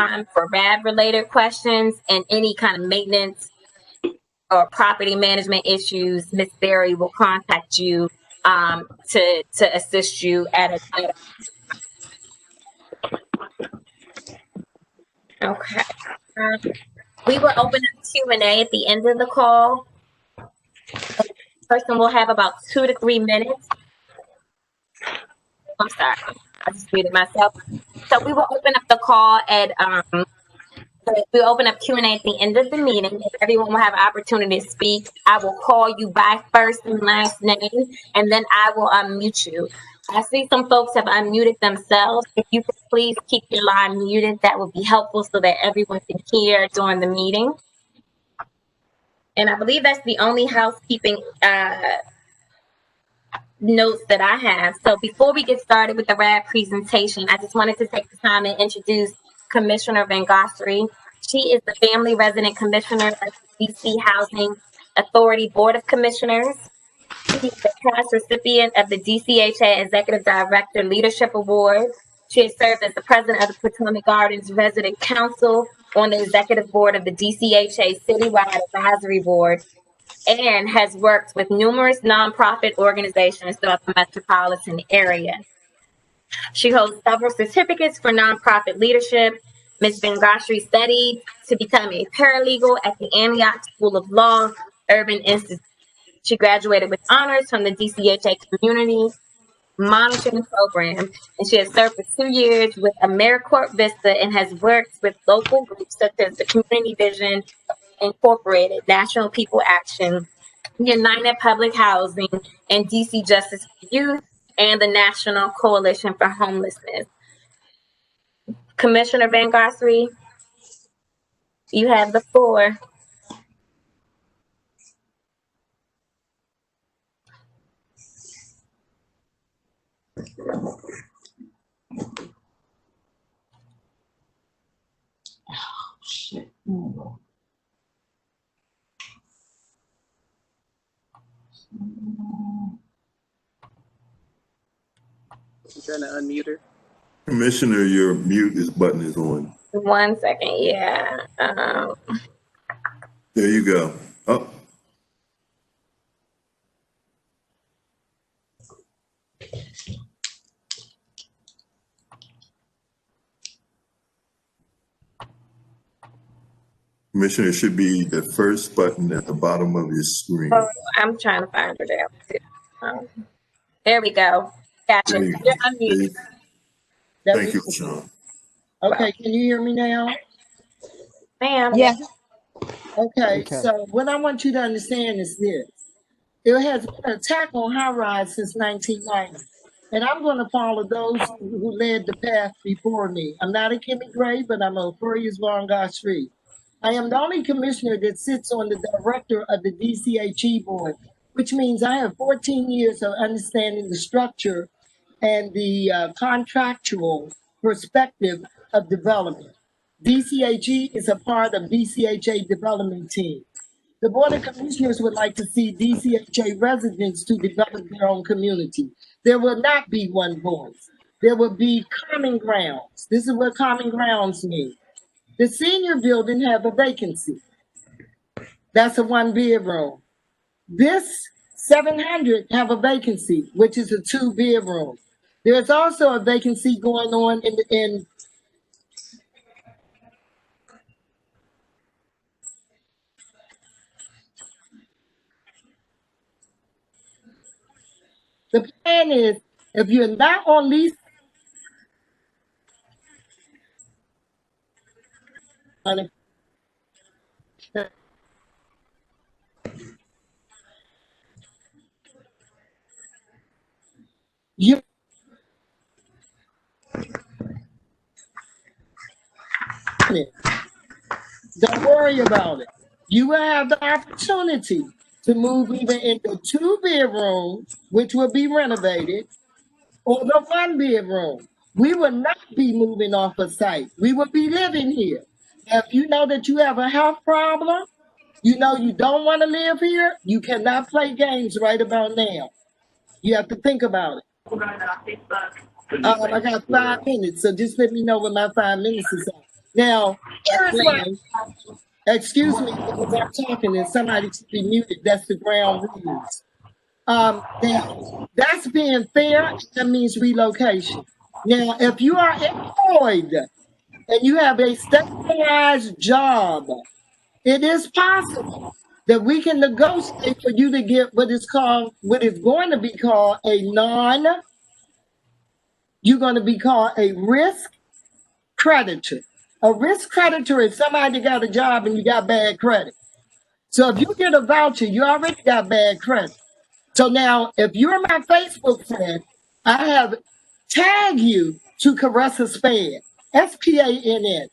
time for RAD related questions and any kind of maintenance or property management issues. Ms. Berry will contact you to assist you at a okay. We will open up Q&A at the end of the call. The person will have about 2 to 3 minutes. I'm sorry, I just muted myself. So we will open up the call at we'll open up Q&A at the end of the meeting. Everyone will have an opportunity to speak. I will call you by first and last name, and then I will unmute you. I see some folks have unmuted themselves. If you could please keep your line muted, that would be helpful so that everyone can hear during the meeting. And I believe that's the only housekeeping notes that I have. So before we get started with the RAD presentation, I just wanted to take the time and introduce Commissioner Van Gossary. She is the Family Resident Commissioner of the DC Housing Authority Board of Commissioners. She is the past recipient of the DCHA Executive Director Leadership Award. She has served as the president of the Potomac Gardens Resident Council on the executive board of the DCHA Citywide Advisory Board, and has worked with numerous nonprofit organizations throughout the metropolitan area. She holds several certificates for nonprofit leadership. Ms. Van Gossary studied to become a paralegal at the Antioch School of Law, Urban Institute. She graduated with honors from the DCHA Community Monitoring Program, and she has served for 2 years with AmeriCorps Vista and has worked with local groups such as the Community Vision Incorporated, National People Action, United Public Housing, and DC Justice for Youth, and the National Coalition for Homelessness. Commissioner Van Gossary, you have the floor. Oh, shit. I'm trying to unmute her. Commissioner, your button is on. 1 second, yeah. There you go. Oh. Commissioner, it should be the first button at the bottom of your screen. Oh, I'm trying to find her there. There we go. Gotcha. You're unmuted. Thank you, Sean. Okay, can you hear me now? Ma'am. Yes. Okay, so what I want you to understand is this. There has been an attack on high-rise since 1990. And I'm going to follow those who led the path before me. I'm not a Kimmy Gray, but I'm a Furious Van Gossary. I am the only commissioner that sits on the director of the DCHE board, which means I have 14 years of understanding the structure and the contractual perspective of development. DCHE is a part of DCHA development team. The Board of Commissioners would like to see DCHA residents to develop their own community. There will not be one voice. There will be common grounds. This is what common grounds mean. The senior building have a vacancy. That's a 1-bedroom. This 700 have a vacancy, which is a 2-bedroom. There's also a vacancy going on in the plan is, if you're not on lease, you don't worry about it. You will have the opportunity to move either into 2 bedrooms, which will be renovated, or the 1-bedroom. We will not be moving off a site. We will be living here. Now, if you know that you have a health problem, you know you don't want to live here, you cannot play games right about now. You have to think about it. I got 5 minutes, so just let me know when my 5 minutes is up. Now, Yes, here's what, ma'am. excuse me, because I'm talking and somebody should be muted. That's the ground rules. Now, that's being fair. That means relocation. Now, if you are employed and you have a stabilized job, it is possible that we can negotiate for you to get what is going to be called you're going to be called a risk creditor. A risk creditor is somebody that got a job and you got bad credit. So if you get a voucher, you already got bad credit. So now, if you're my Facebook friend, I have tagged you to Caressa Spann, SPANN.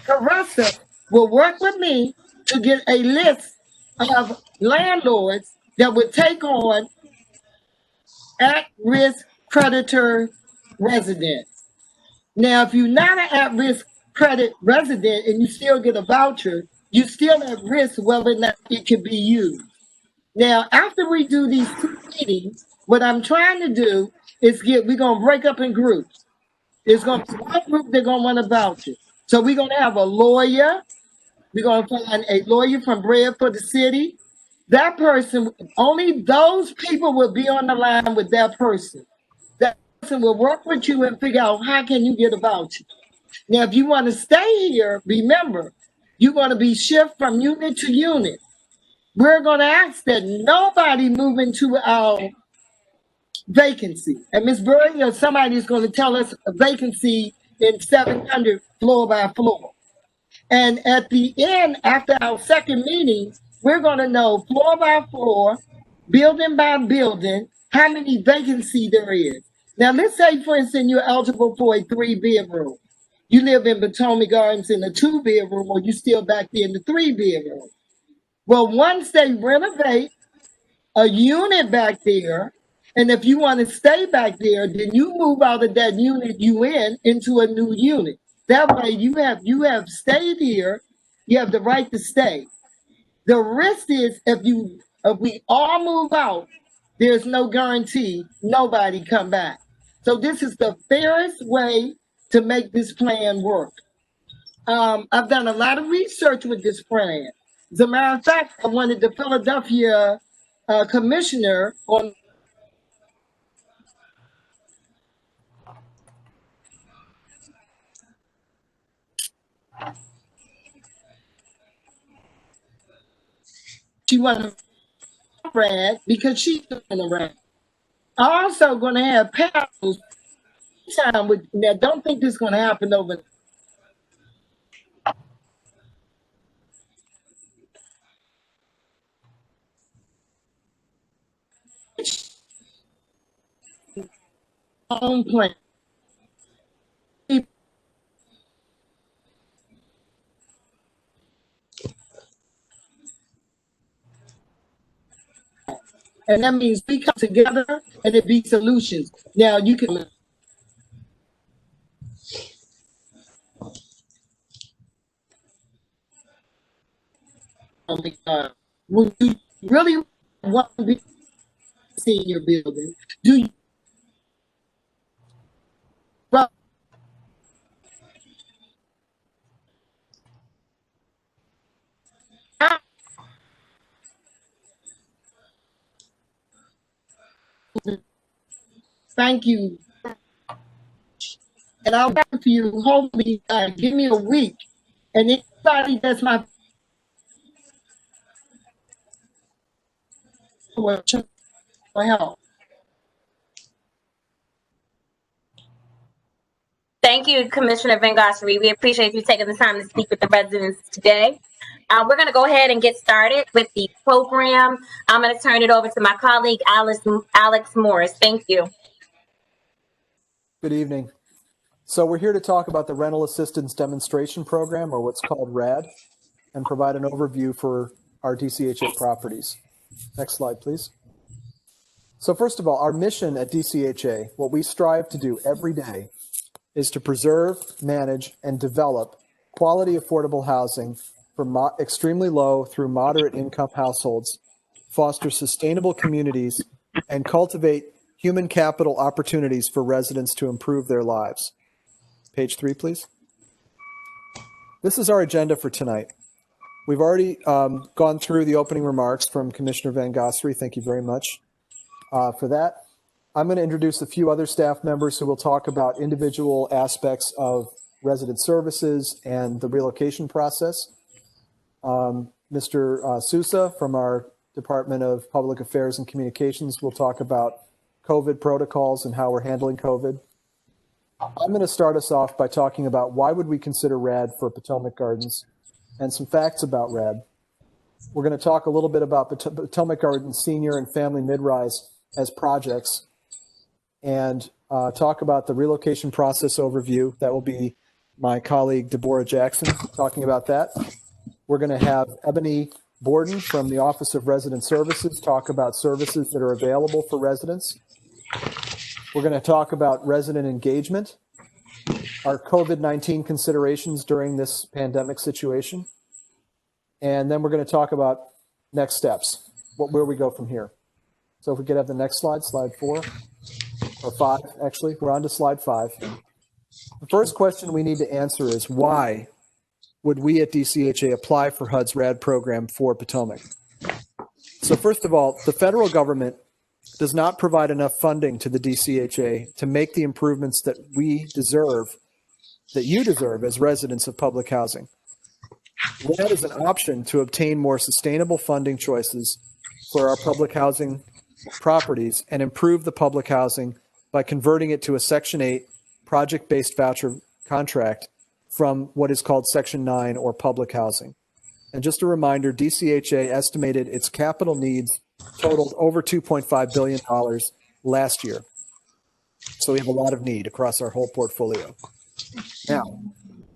Caressa will work with me to get a list of landlords that would take on at-risk creditor residents. Now, if you're not an at-risk credit resident and you still get a voucher, you're still at risk whether or not it can be used. Now, after we do these 2 meetings, what I'm trying to do is we're going to break up in groups. There's going to be one group that's going to want a voucher. So we're going to have a lawyer. We're going to find a lawyer from Bread for the City. That person, only those people will be on the line with that person. That person will work with you and figure out how can you get a voucher. Now, if you want to stay here, remember, you're going to be shifted from unit to unit. We're going to ask that nobody move into our vacancy. And Ms. Burry or somebody is going to tell us a vacancy in 700 floor by floor. And at the end, after our second meeting, we're going to know floor by floor, building by building, how many vacancy there is. Now, let's say, for instance, you're eligible for a 3-bedroom. You live in Potomac Gardens in a 2-bedroom, or you still back there in the 3-bedroom. Well, once they renovate a unit back there, and if you want to stay back there, then you move out of that unit you in into a new unit. That way you have stayed here, you have the right to stay. The risk is if we all move out, there's no guarantee nobody come back. So this is the fairest way to make this plan work. I've done a lot of research with this plan. As a matter of fact, I wanted the Philadelphia commissioner on. She wanted RAD because she's doing the RAD. I'm also going to have panels time with. Now, don't think this is going to happen over. Own plan. And that means we come together and it be solutions. Now you can. Would you really want to be in your building? Do you? Well, thank you. And I'll back to you. Hopefully, give me a week. And anybody that's my help. Thank you, Commissioner Van Gossary. We appreciate you taking the time to speak with the residents today. We're going to go ahead and get started with the program. I'm going to turn it over to my colleague, Alex Morris. Thank you. Good evening. So we're here to talk about the Rental Assistance Demonstration Program, or what's called RAD, and provide an overview for our DCHA properties. Next slide, please. So first of all, our mission at DCHA, what we strive to do every day, is to preserve, manage, and develop quality affordable housing for extremely low through moderate income households, foster sustainable communities, and cultivate human capital opportunities for residents to improve their lives. Page 3, please. This is our agenda for tonight. We've already gone through the opening remarks from Commissioner Van Gossary. Thank you very much for that. I'm going to introduce a few other staff members who will talk about individual aspects of resident services and the relocation process. Mr. Sousa from our Department of Public Affairs and Communications will talk about COVID protocols and how we're handling COVID. I'm going to start us off by talking about why would we consider RAD for Potomac Gardens and some facts about RAD. We're going to talk a little bit about Potomac Gardens Senior and Family Mid-Rise as projects and talk about the relocation process overview. That will be my colleague, Deborah Jackson, talking about that. We're going to have Ebony Borden from the Office of Resident Services talk about services that are available for residents. We're going to talk about resident engagement, our COVID-19 considerations during this pandemic situation. And then we're going to talk about next steps, where we go from here. So if we could have the next slide, slide 4 or 5, actually, we're on to slide 5. The first question we need to answer is why would we at DCHA apply for HUD's RAD program for Potomac? So first of all, the federal government does not provide enough funding to the DCHA to make the improvements that we deserve, that you deserve as residents of public housing. RAD is an option to obtain more sustainable funding choices for our public housing properties and improve the public housing by converting it to a Section 8 project-based voucher contract from what is called Section 9 or public housing. And just a reminder, DCHA estimated its capital needs totaled over $2.5 billion last year. So we have a lot of need across our whole portfolio. Now,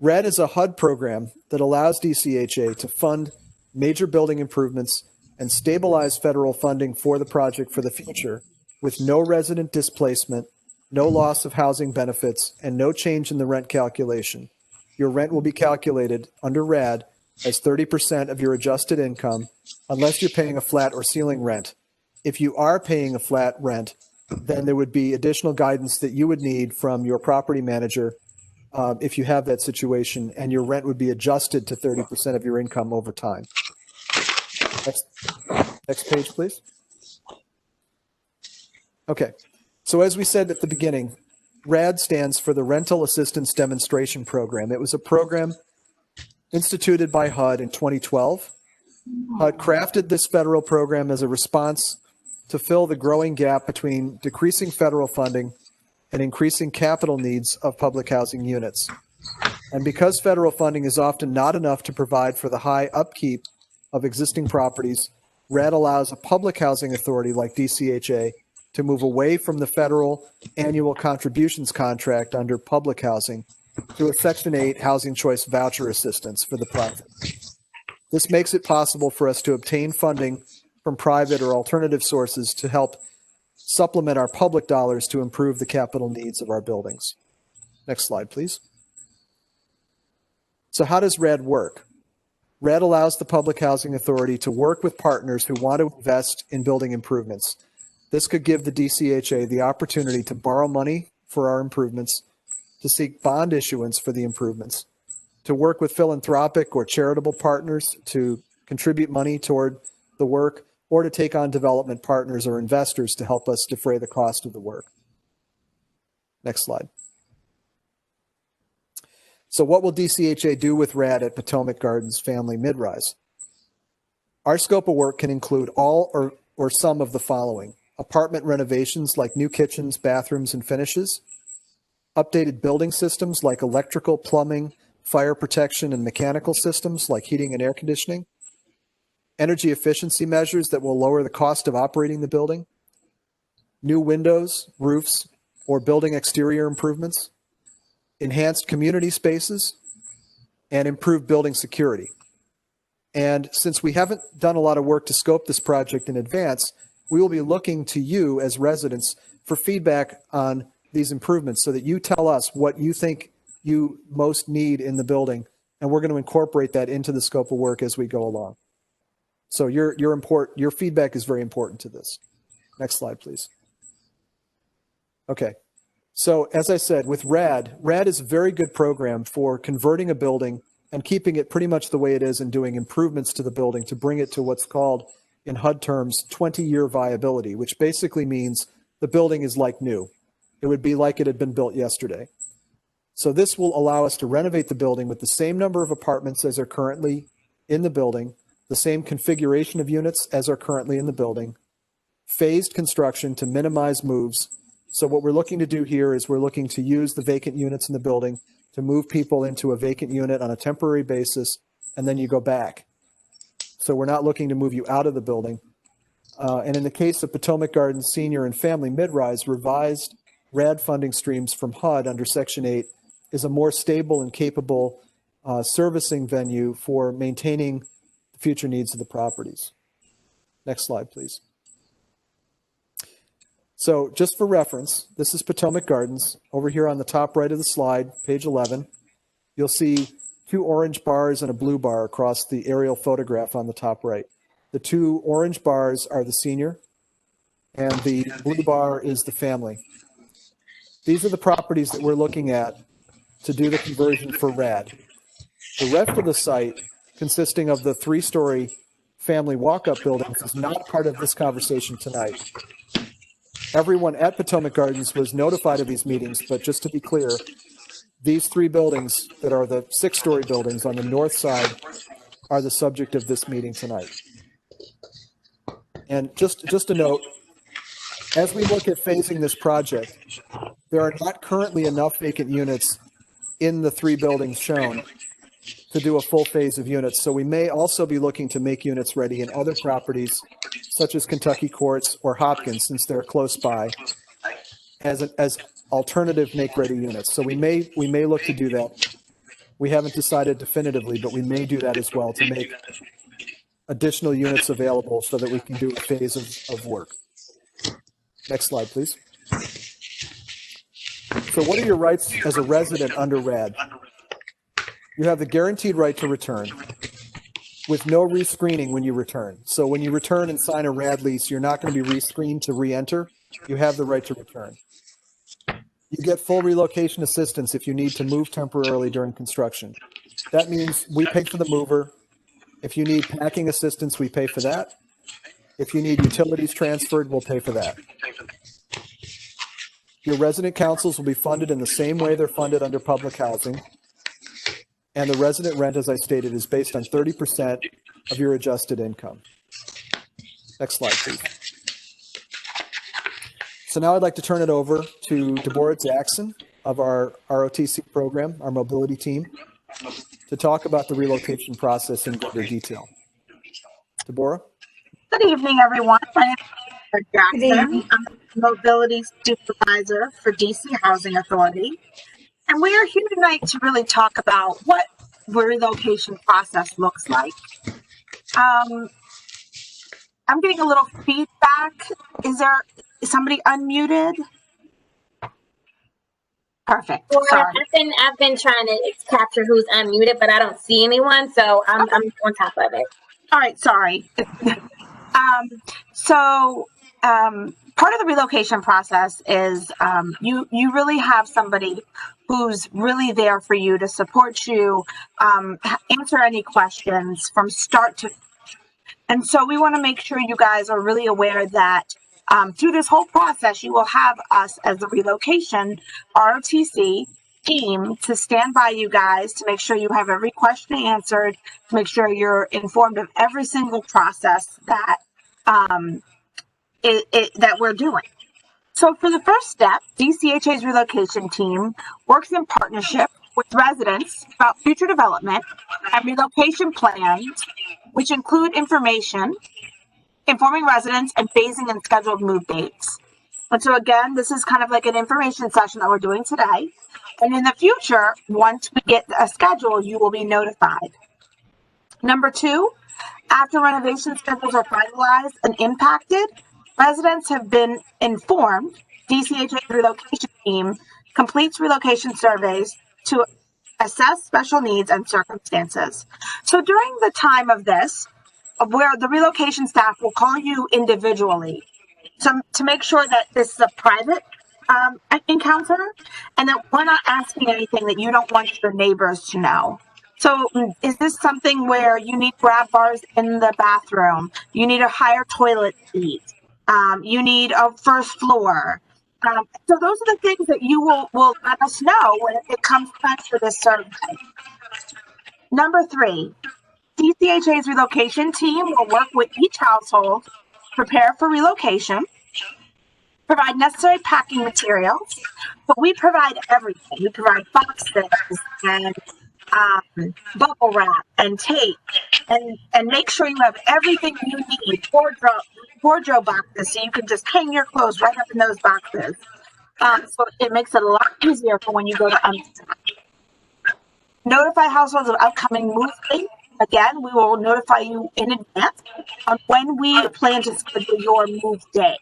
RAD is a HUD program that allows DCHA to fund major building improvements and stabilize federal funding for the project for the future with no resident displacement, no loss of housing benefits, and no change in the rent calculation. Your rent will be calculated under RAD as 30% of your adjusted income, unless you're paying a flat or ceiling rent. If you are paying a flat rent, then there would be additional guidance that you would need from your property manager if you have that situation, and your rent would be adjusted to 30% of your income over time. Next page, please. Okay, so as we said at the beginning, RAD stands for the Rental Assistance Demonstration Program. It was a program instituted by HUD in 2012. HUD crafted this federal program as a response to fill the growing gap between decreasing federal funding and increasing capital needs of public housing units. And because federal funding is often not enough to provide for the high upkeep of existing properties, RAD allows a public housing authority like DCHA to move away from the federal annual contributions contract under public housing to a Section 8 housing choice voucher assistance for the project. This makes it possible for us to obtain funding from private or alternative sources to help supplement our public dollars to improve the capital needs of our buildings. Next slide, please. So how does RAD work? RAD allows the Public Housing Authority to work with partners who want to invest in building improvements. This could give the DCHA the opportunity to borrow money for our improvements, to seek bond issuance for the improvements, to work with philanthropic or charitable partners to contribute money toward the work, or to take on development partners or investors to help us defray the cost of the work. Next slide. So what will DCHA do with RAD at Potomac Gardens Family Mid-Rise? Our scope of work can include all or some of the following: apartment renovations like new kitchens, bathrooms, and finishes, updated building systems like electrical, plumbing, fire protection, and mechanical systems like heating and air conditioning, energy efficiency measures that will lower the cost of operating the building, new windows, roofs, or building exterior improvements, enhanced community spaces, and improved building security. And since we haven't done a lot of work to scope this project in advance, we will be looking to you as residents for feedback on these improvements so that you tell us what you think you most need in the building, and we're going to incorporate that into the scope of work as we go along. So your feedback is very important to this. Next slide, please. Okay. So as I said, with RAD is a very good program for converting a building and keeping it pretty much the way it is and doing improvements to the building to bring it to what's called, in HUD terms, 20-year viability, which basically means the building is like new. It would be like it had been built yesterday. So this will allow us to renovate the building with the same number of apartments as are currently in the building, the same configuration of units as are currently in the building, phased construction to minimize moves. So what we're looking to do here is we're looking to use the vacant units in the building to move people into a vacant unit on a temporary basis, and then you go back. So we're not looking to move you out of the building. And in the case of Potomac Gardens Senior and Family Mid-Rise, revised RAD funding streams from HUD under Section 8 is a more stable and capable servicing venue for maintaining the future needs of the properties. Next slide, please. So just for reference, this is Potomac Gardens. Over here on the top right of the slide, page 11, you'll see 2 orange bars and a blue bar across the aerial photograph on the top right. The 2 orange bars are the senior, and the blue bar is the family. These are the properties that we're looking at to do the conversion for RAD. The rest of the site, consisting of the 3-story family walk-up buildings, is not part of this conversation tonight. Everyone at Potomac Gardens was notified of these meetings, but just to be clear, these 3 buildings that are the 6-story buildings on the north side are the subject of this meeting tonight. And just a note, as we look at phasing this project, there are not currently enough vacant units in the 3 buildings shown to do a full phase of units. So we may also be looking to make units ready in other properties, such as Kentucky Courts or Hopkins, since they're close by, as alternative make-ready units. So we may look to do that. We haven't decided definitively, but we may do that as well to make additional units available so that we can do a phase of work. Next slide, please. So what are your rights as a resident under RAD? You have the guaranteed right to return with no rescreening when you return. So when you return and sign a RAD lease, you're not going to be rescreened to re-enter. You have the right to return. You get full relocation assistance if you need to move temporarily during construction. That means we pay for the mover. If you need packing assistance, we pay for that. If you need utilities transferred, we'll pay for that. Your resident councils will be funded in the same way they're funded under public housing. And the resident rent, as I stated, is based on 30% of your adjusted income. Next slide, please. So now I'd like to turn it over to Deborah Jackson of our ROTC program, our mobility team, to talk about the relocation process in greater detail. Deborah? Good evening, everyone. My name is Deborah Jackson. I'm the mobility supervisor for DC Housing Authority. And we are here tonight to really talk about what the relocation process looks like. I'm getting a little feedback. Is somebody unmuted? Perfect. Well, Sorry. I've been trying to capture who's unmuted, but I don't see anyone, so I'm on top of it. All right, sorry. Part of the relocation process is you really have somebody who's really there for you to support you, answer any questions from start to finish. And so we want to make sure you guys are really aware that through this whole process, you will have us as the relocation ROTC team to stand by you guys to make sure you have every question answered, to make sure you're informed of every single process that that we're doing. So for the first step, DCHA's relocation team works in partnership with residents about future development and relocation plans, which include informing residents and phasing and scheduled move dates. And so again, this is kind of like an information session that we're doing today. And in the future, once we get a schedule, you will be notified. Number 2, after renovation schedules are finalized and impacted, residents have been informed. DCHA's relocation team completes relocation surveys to assess special needs and circumstances. So during the time of this, where the relocation staff will call you individually to make sure that this is a private encounter and that we're not asking anything that you don't want your neighbors to know. So is this something where you need grab bars in the bathroom? You need a higher toilet seat. You need a first floor. So those are the things that you will let us know when it comes time for this survey. Number 3, DCHA's relocation team will work with each household, prepare for relocation, provide necessary packing materials, but we provide everything. We provide boxes and bubble wrap and tape, and make sure you have everything you need, wardrobe boxes, so you can just hang your clothes right up in those boxes. So it makes it a lot easier for when you go to unpack. Notify households of upcoming move date. Again, we will notify you in advance on when we plan to schedule your move day.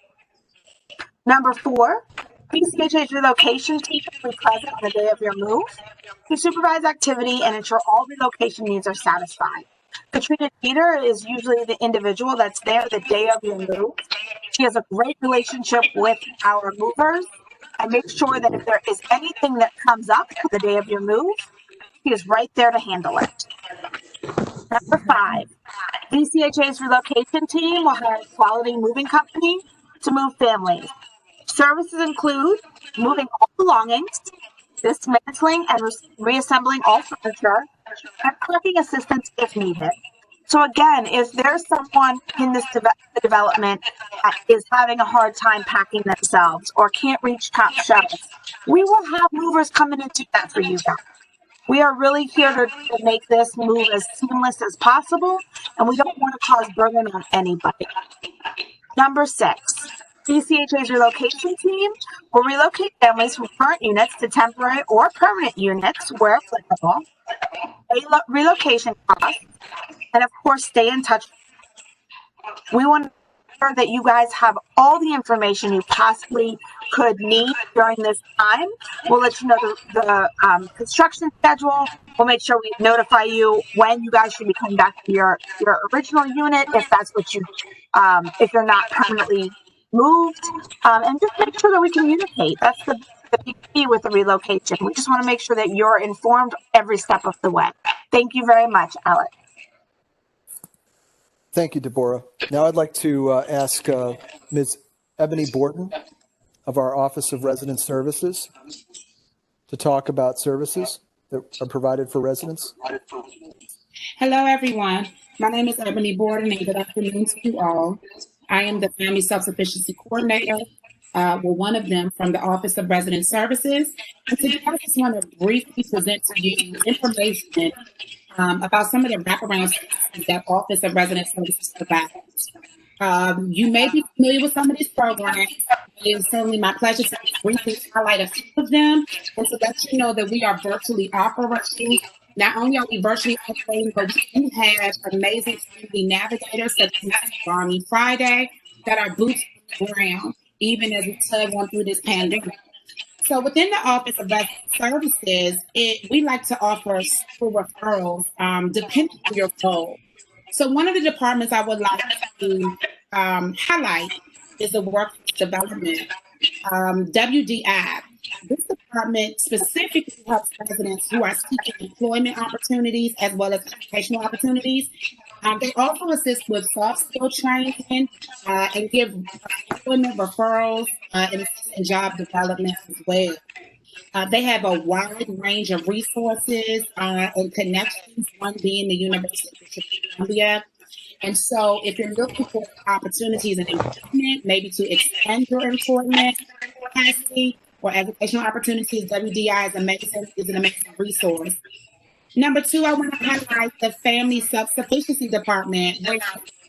Number 4, DCHA's relocation team will be present on the day of your move to supervise activity and ensure all relocation needs are satisfied. Katrina Dieter is usually the individual that's there the day of your move. She has a great relationship with our movers and makes sure that if there is anything that comes up for the day of your move, she is right there to handle it. Number 5, DCHA's relocation team will hire a quality moving company to move families. Services include moving all belongings, dismantling and reassembling all furniture, and parking assistance if needed. So again, if there's someone in this development that is having a hard time packing themselves or can't reach top shelves, we will have movers come in and do that for you guys. We are really here to make this move as seamless as possible, and we don't want to cause burden on anybody. Number 6, DCHA's relocation team will relocate families from current units to temporary or permanent units where applicable, pay relocation costs, and of course, stay in touch. We want to make sure that you guys have all the information you possibly could need during this time. We'll let you know the construction schedule. We'll make sure we notify you when you guys should be coming back to your original unit, if that's what you, if you're not permanently moved, and just make sure that we communicate. That's the big key with the relocation. We just want to make sure that you're informed every step of the way. Thank you very much, Alec. Thank you, Deborah. Now I'd like to ask Ms. Ebony Borton of our Office of Resident Services to talk about services that are provided for residents. Hello, everyone. My name is Ebony Borton, and good afternoon to you all. I am the Family Self-Sufficiency Coordinator, one of them from the Office of Resident Services. And today I just want to briefly present to you information about some of the wraparound services that Office of Resident Services provides. You may be familiar with some of these programs. It is certainly my pleasure to briefly highlight a few of them and to let you know that we are virtually operating. Not only are we virtually operating, but we do have amazing community navigators such as Barney Friday that are boots on the ground, even as we tug on through this pandemic. So within the Office of Resident Services, we like to offer several referrals depending on your role. So one of the departments I would like to highlight is the Workforce Development, WDI. This department specifically helps residents who are seeking employment opportunities as well as educational opportunities. They also assist with soft skill training and give employment referrals and job development as well. They have a wide range of resources and connections, one being the University of Columbia. And so if you're looking for opportunities in employment, maybe to expand your employment capacity or educational opportunities, WDI is an amazing resource. Number 2, I want to highlight the Family Self-Sufficiency Department, where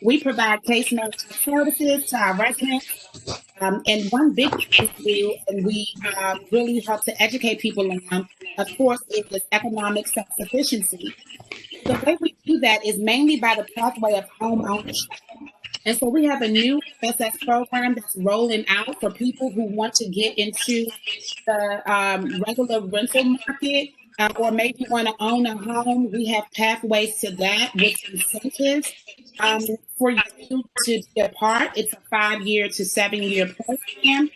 we provide case management services to our residents. And one big thing we do, and we really help to educate people on, of course, is economic self-sufficiency. The way we do that is mainly by the pathway of home ownership. And so we have a new SS program that's rolling out for people who want to get into the regular rental market or maybe want to own a home. We have pathways to that with incentives for you to be a part. It's a 5-year to 7-year program.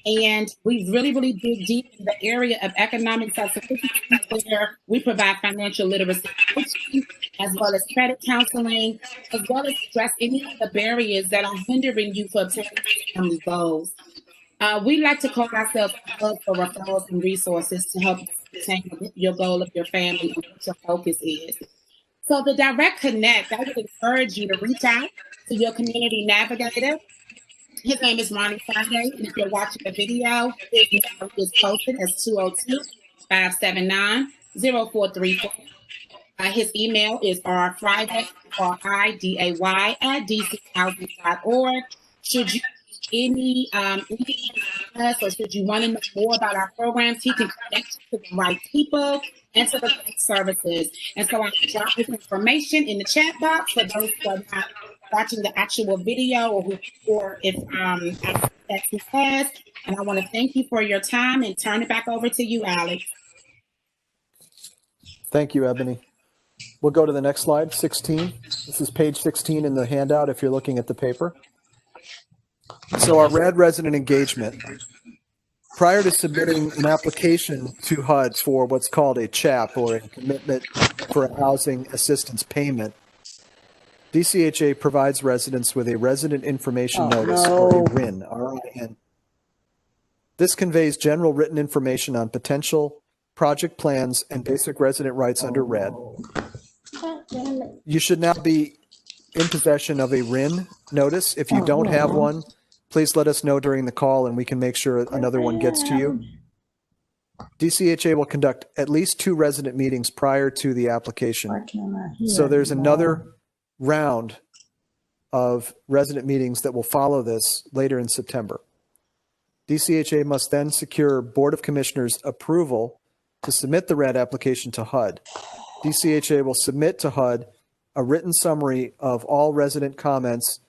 And we really dig deep in the area of economic self-sufficiency, where we provide financial literacy coaching, as well as credit counseling, as well as address any of the barriers that are hindering you for obtaining family goals. We like to call ourselves a hub for referrals and resources to help attain your goal of your family and what your focus is. So the direct connect, I would encourage you to reach out to your community navigator. His name is Ronnie Friday, and if you're watching the video, his number is posted as 202-579-0434. His email is rfriday, R-I-D-A-Y, at dchousing.org. Should you any information on us, or should you want to know more about our programs, he can connect you to the right people and to the right services. And so I can drop his information in the chat box for those who are not watching the actual video, or if I text his class. And I want to thank you for your time and turn it back over to you, Alex. Thank you, Ebony. We'll go to the next slide, 16. This is page 16 in the handout if you're looking at the paper. So our RAD resident engagement. Prior to submitting an application to HUD for what's called a CHAP, or a commitment for a housing assistance payment, DCHA provides residents with a resident information notice, or a RIN, R-I-N. This conveys general written information on potential project plans and basic resident rights under RAD. You should now be in possession of a RIN notice. If you don't have one, please let us know during the call and we can make sure another one gets to you. DCHA will conduct at least 2 resident meetings prior to the application. So there's another round of resident meetings that will follow this later in September. DCHA must then secure Board of Commissioners approval to submit the RAD application to HUD. DCHA will submit to HUD a written summary of all resident comments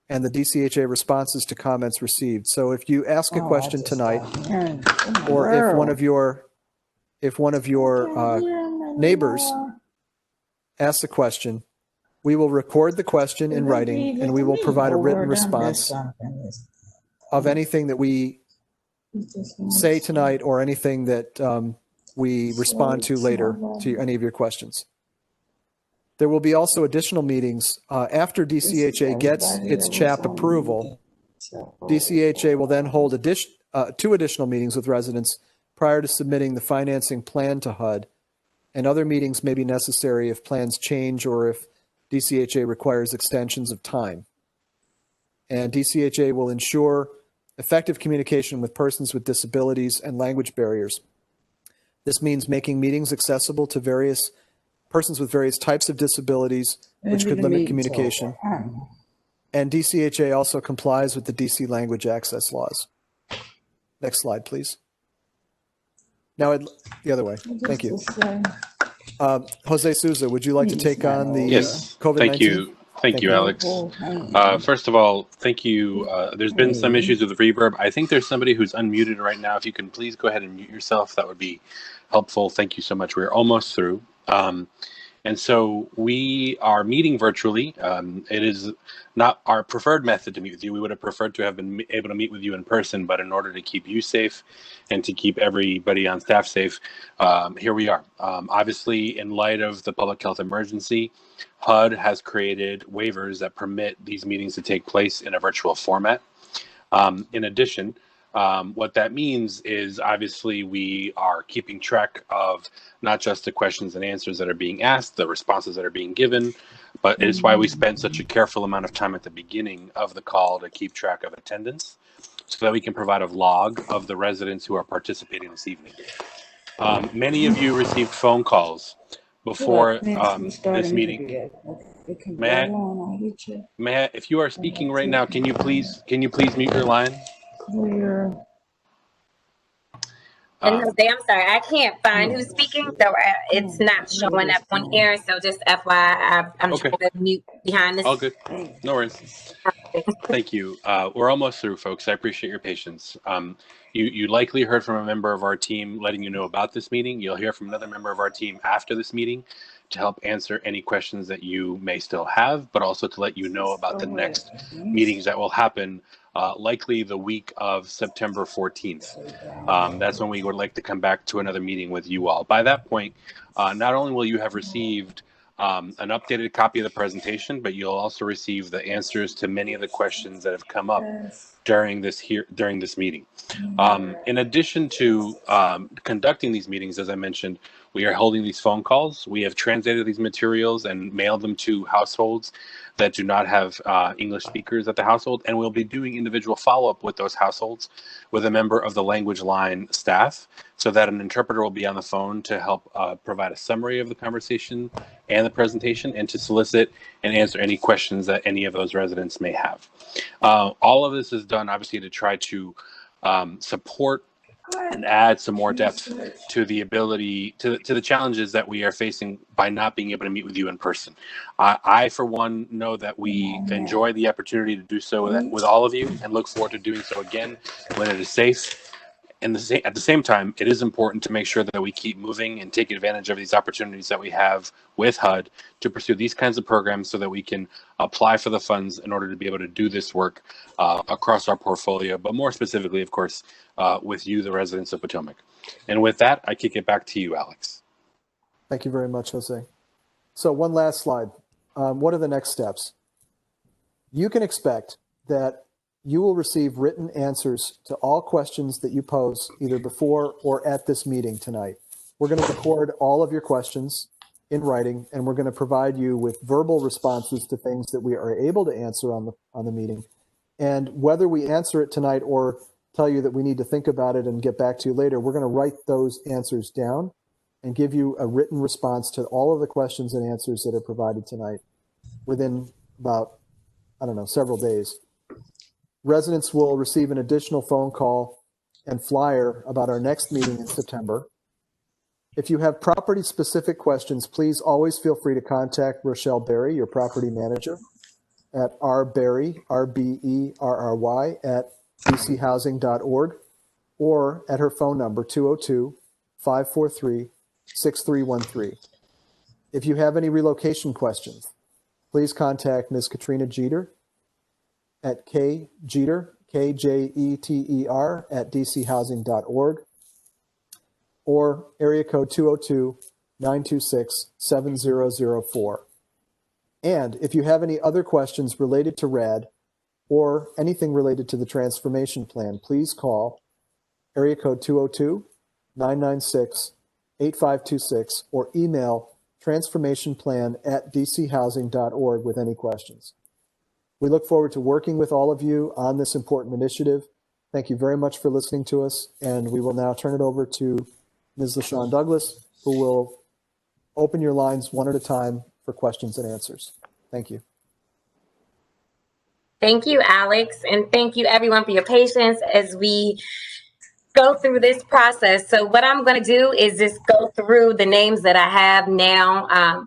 and the DCHA responses to comments received. So if you ask a question tonight, or if one of your neighbors asks a question, we will record the question in writing and we will provide a written response of anything that we say tonight or anything that we respond to later to any of your questions. There will be also additional meetings after DCHA gets its CHAP approval. DCHA will then hold 2 additional meetings with residents prior to submitting the financing plan to HUD, and other meetings may be necessary if plans change or if DCHA requires extensions of time. And DCHA will ensure effective communication with persons with disabilities and language barriers. This means making meetings accessible to various persons with various types of disabilities, which could limit communication. And DCHA also complies with the DC language access laws. Next slide, please. Now, the other way. Thank you. Jose Souza, would you like to take on the COVID-19? Thank you. Thank you, Alex. First of all, thank you. There's been some issues with reverb. I think there's somebody who's unmuted right now. If you can please go ahead and mute yourself, that would be helpful. Thank you so much. We're almost through. And so we are meeting virtually. It is not our preferred method to meet with you. We would have preferred to have been able to meet with you in person, but in order to keep you safe and to keep everybody on staff safe, here we are. Obviously, in light of the public health emergency, HUD has created waivers that permit these meetings to take place in a virtual format. In addition, what that means is obviously we are keeping track of not just the questions and answers that are being asked, the responses that are being given, but it's why we spent such a careful amount of time at the beginning of the call to keep track of attendance so that we can provide a log of the residents who are participating this evening. Many of you received phone calls before this meeting. May I, if you are speaking right now, can you please mute your line? And Jose, I'm sorry, I can't find who's speaking, so it's not showing up on here. So just FYI, I'm trying to mute behind this. All good. No worries. Thank you. We're almost through, folks. I appreciate your patience. You likely heard from a member of our team letting you know about this meeting. You'll hear from another member of our team after this meeting. to help answer any questions that you may still have, but also to let you know about the next meetings that will happen, likely the week of September 14th. That's when we would like to come back to another meeting with you all. By that point, not only will you have received an updated copy of the presentation, but you'll also receive the answers to many of the questions that have come up during this meeting. In addition to conducting these meetings, as I mentioned, we are holding these phone calls. We have translated these materials and mailed them to households that do not have English speakers at the household, and we'll be doing individual follow-up with those households with a member of the language line staff, so that an interpreter will be on the phone to help provide a summary of the conversation and the presentation, and to solicit and answer any questions that any of those residents may have. All of this is done, obviously, to try to support and add some more depth to the ability to the challenges that we are facing by not being able to meet with you in person. I for one, know that we enjoy the opportunity to do so with all of you, and look forward to doing so again when it is safe. And at the same time, it is important to make sure that we keep moving and take advantage of these opportunities that we have with HUD to pursue these kinds of programs, so that we can apply for the funds in order to be able to do this work across our portfolio, but more specifically, of course, with you, the residents of Potomac. And with that, I kick it back to you, Alex. Thank you very much, Jose. So one last slide. What are the next steps? You can expect that you will receive written answers to all questions that you pose either before or at this meeting tonight. We're going to record all of your questions in writing, and we're going to provide you with verbal responses to things that we are able to answer on the meeting. And whether we answer it tonight or tell you that we need to think about it and get back to you later, we're going to write those answers down and give you a written response to all of the questions and answers that are provided tonight within about, several days. Residents will receive an additional phone call and flyer about our next meeting in September. If you have property-specific questions, please always feel free to contact Rochelle Berry, your property manager, at rberry, R-B-E-R-R-Y, at dchousing.org, or at her phone number, 202-543-6313. If you have any relocation questions, please contact Ms. Katrina Jeter at kjeter, K-J-E-T-E-R, at dchousing.org, or area code 202-926-7004. And if you have any other questions related to RAD or anything related to the transformation plan, please call area code 202-996-8526 or email transformationplan@dchousing.org with any questions. We look forward to working with all of you on this important initiative. Thank you very much for listening to us, and we will now turn it over to Ms. LaShawn Douglas, who will open your lines one at a time for questions and answers. Thank you. Thank you, Alex, and thank you everyone for your patience as we go through this process. So what I'm going to do is just go through the names that I have now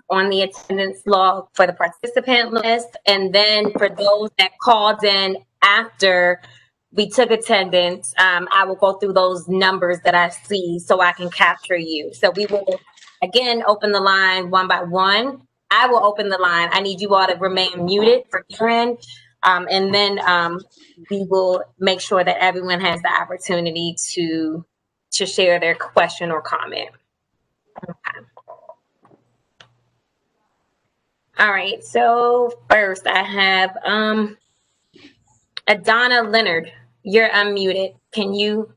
on the attendance log for the participant list. And then for those that called in after we took attendance, I will go through those numbers that I see so I can capture you. So we will, again, open the line one by one. I will open the line. I need you all to remain muted for Karen. And then we will make sure that everyone has the opportunity to share their question or comment. Okay. All right, so first I have Adonna Leonard. You're unmuted. Can you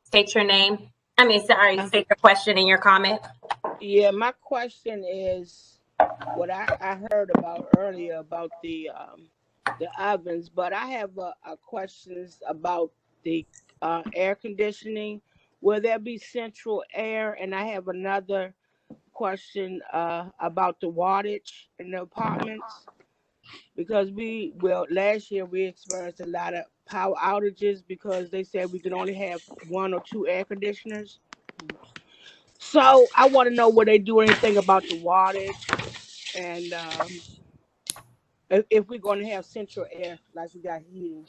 state your name? State your question and your comment. Yeah, my question is what I heard about earlier about the ovens, but I have a questions about the air conditioning. Will there be central air? And I have another question about the wattage in the apartments, because last year we experienced a lot of power outages because they said we could only have 1 or 2 air conditioners. So I want to know, will they do anything about the wattage, and if we're going to have central air like we got here.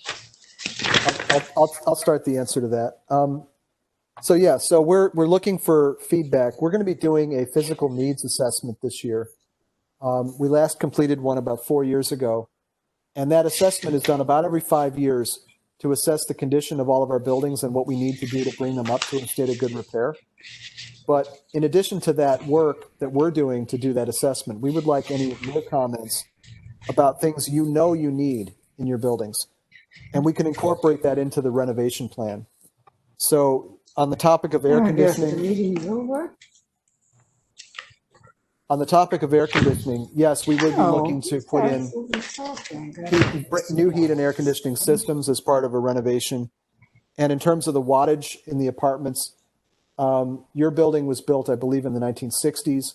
I'll start the answer to that. So yeah, so we're looking for feedback. We're going to be doing a physical needs assessment this year. We last completed one about 4 years ago, and that assessment is done about every 5 years to assess the condition of all of our buildings and what we need to do to bring them up to a state of good repair. But in addition to that work that we're doing to do that assessment, we would like any of your comments about things you know you need in your buildings, and we can incorporate that into the renovation plan. So on the topic of air conditioning, yes, we would be looking to put in new heat and air conditioning systems as part of a renovation. And in terms of the wattage in the apartments, your building was built, I believe, in the 1960s.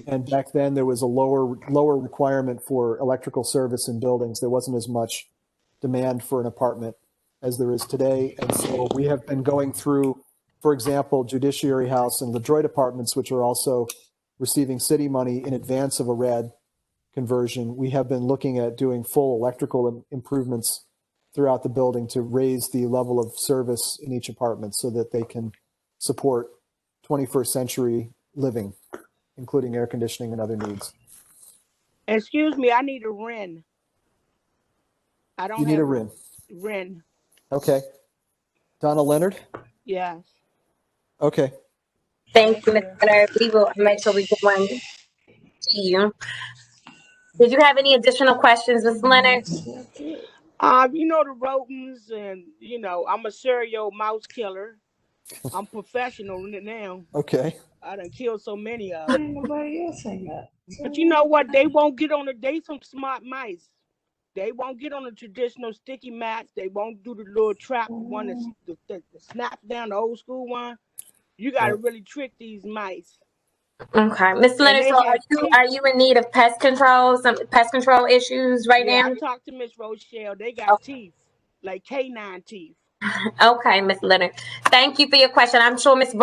And back then there was a lower requirement for electrical service in buildings. There wasn't as much demand for an apartment as there is today. And so we have been going through, for example, Judiciary House and LaDroit apartments, which are also receiving city money in advance of a RAD conversion. We have been looking at doing full electrical improvements throughout the building to raise the level of service in each apartment so that they can support 21st century living, including air conditioning and other needs. Excuse me, I need a RIN. I don't. You need a RIN. RIN. Okay. Donna Leonard? Yes. Okay. Thank you, Mr. Leonard. We will make sure we get one to you. Did you have any additional questions, Mr. Leonard? You know the rodents, and I'm a serial mouse killer. I'm professional now. Okay. I done killed so many of them. Nobody else saying that. But you know what? They won't get on they some smart mice. They won't get on the traditional sticky mats. They won't do the little trap one that snaps down, the old school one. You got to really trick these mice. Okay, Mr. Leonard. So are you in need of pest control? Some pest control issues right now? I talked to Miss Rochelle. They got teeth, like canine teeth. Okay, Ms. Leonard. Thank you for your question. I'm sure Ms.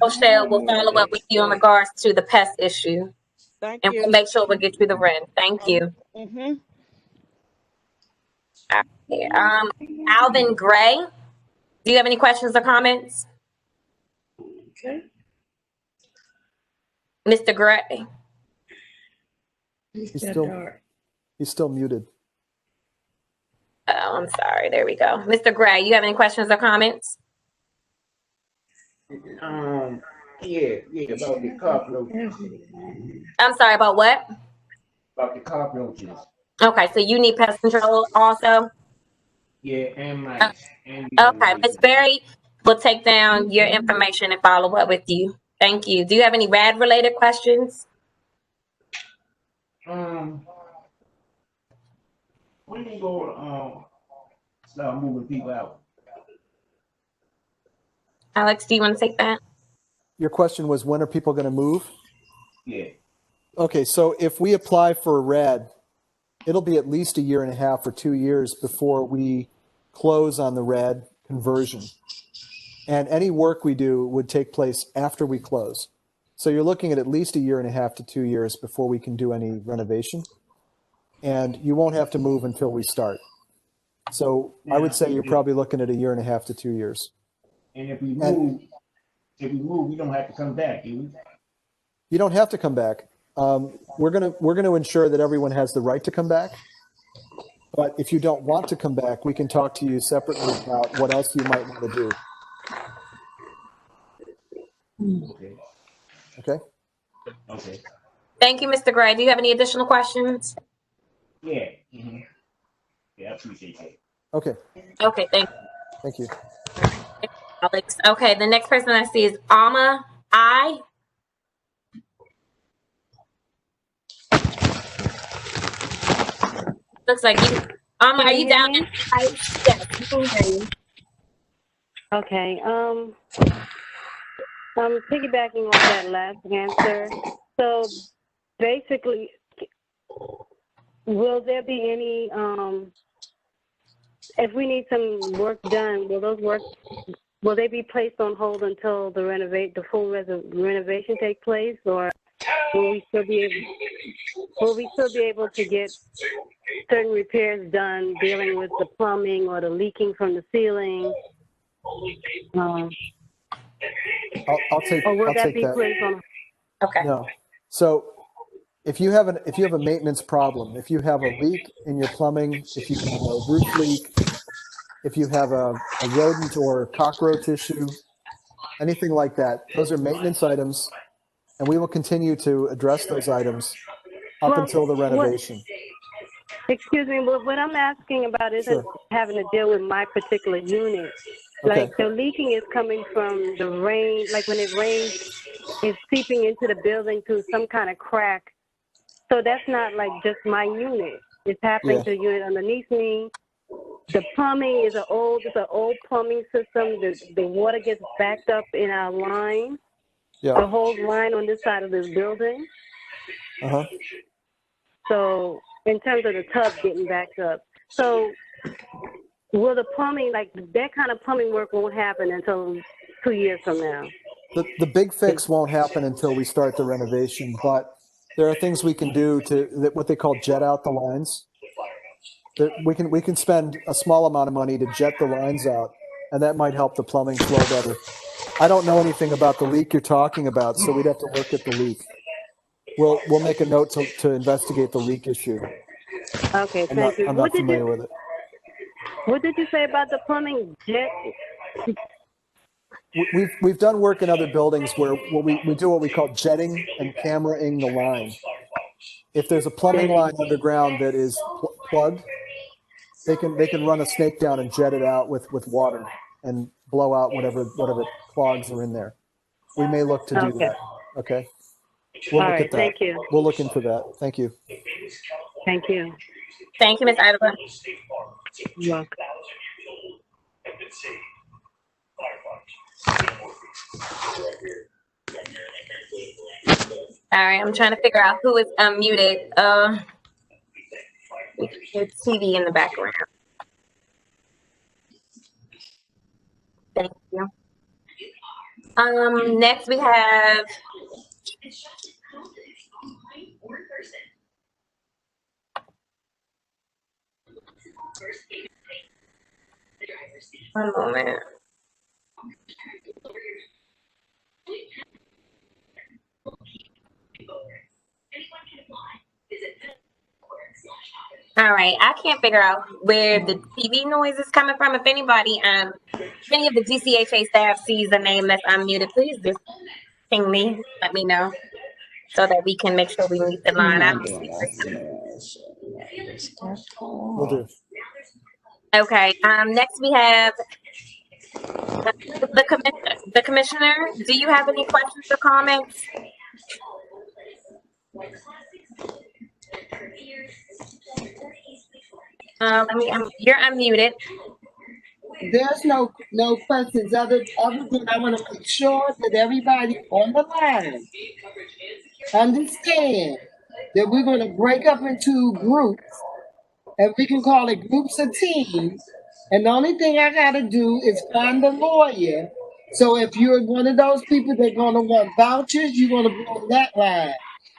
Rochelle will follow up with you in regards to the pest issue. Thank and you. we'll make sure we'll get you the rent. Thank you. Mm-hmm. Okay. Alvin Gray, do you have any questions or comments? Okay. Mr. Gray. He's still muted. Oh, I'm sorry. There we go. Mr. Gray, you have any questions or comments? Yeah, about the cockroaches. I'm sorry, about what? About the cockroaches. Okay, so you need pest control also? Yeah, and mice. Okay, Ms. Berry will take down your information and follow up with you. Thank you. Do you have any RAD related questions? When you go start moving people out? Alex, do you want to take that? Your question was, when are people going to move? Yeah. Okay, so if we apply for a RAD, it'll be at least 1.5 years or 2 years before we close on the RAD conversion. And any work we do would take place after we close. So you're looking at least 1.5 years to 2 years before we can do any renovation. And you won't have to move until we start. So I would say you're probably looking at 1.5 years to 2 years. And if we move, we don't have to come back, do we? You don't have to come back. We're gonna ensure that everyone has the right to come back. But if you don't want to come back, we can talk to you separately about what else you might want to do. Okay. Okay. Okay. Thank you, Mr. Gray. Do you have any additional questions? Yeah. Mm-hmm. Yeah, I appreciate that. Okay. Okay, thank you. Thank you. Alex. Okay, the next person I see is Alma I. Looks like you. Alma, are you down in? Yes, we can hear you. Okay. I'm piggybacking on that last answer. So basically, will there be any, if we need some work done, will they be placed on hold until the full renovation take place, or will we still be able to get certain repairs done dealing with the plumbing or the leaking from the ceiling? I'll take Or will I'll that take be that. placed on? Okay. No. So if you have a maintenance problem, if you have a leak in your plumbing, if you have a roof leak, if you have a rodent or cockroach issue, anything like that, those are maintenance items, and we will continue to address those items up Well, until the renovation. Excuse me, but what I'm asking about isn't Sure. having to deal with my particular unit. Okay. Like the leaking is coming from the rain, like when it rains, it's seeping into the building through some kind of crack. So that's not like just my unit. It's happening Yeah. to the unit underneath me. The plumbing is it's an old plumbing system. The water gets backed up in our line, the Yeah. whole line on this side of this building. Uh-huh. So in terms of the tub getting backed up. So will the plumbing, like that kind of plumbing work won't happen until 2 years from now? The big fix won't happen until we start the renovation, but there are things we can do to what they call jet out the lines. We can spend a small amount of money to jet the lines out, and that might help the plumbing flow better. I don't know anything about the leak you're talking about, so we'd have to look at the leak. We'll make a note to investigate the leak issue. Okay, thank you. I'm not familiar with it. What did you say about the plumbing jet? We've done work in other buildings where we do what we call jetting and cameraing the line. If there's a plumbing line underground that is plugged, they can run a snake down and jet it out with water and blow out whatever clogs are in there. We may look to do that. Okay. We'll All look right, at that. thank you. We'll look into that. Thank you. Thank you. Thank you, Ms. Idaho. You're welcome. All right, I'm trying to figure out who is unmuted. We can hear TV in the background. Thank you. Next we have one moment. All right, I can't figure out where the TV noise is coming from. If anybody, if any of the GCHA staff sees a name that's unmuted, please just ping me, let me know, so that we can make sure we mute the line. I don't see this. Will do. Okay. Next we have the commissioner. Do you have any questions or comments? You're unmuted. There's no questions other than I want to make sure that everybody on the line understand that we're going to break up into groups, and we can call it groups or teams. And the only thing I got to do is find the lawyer. So if you're one of those people that are going to want vouchers, you're going to be on that line.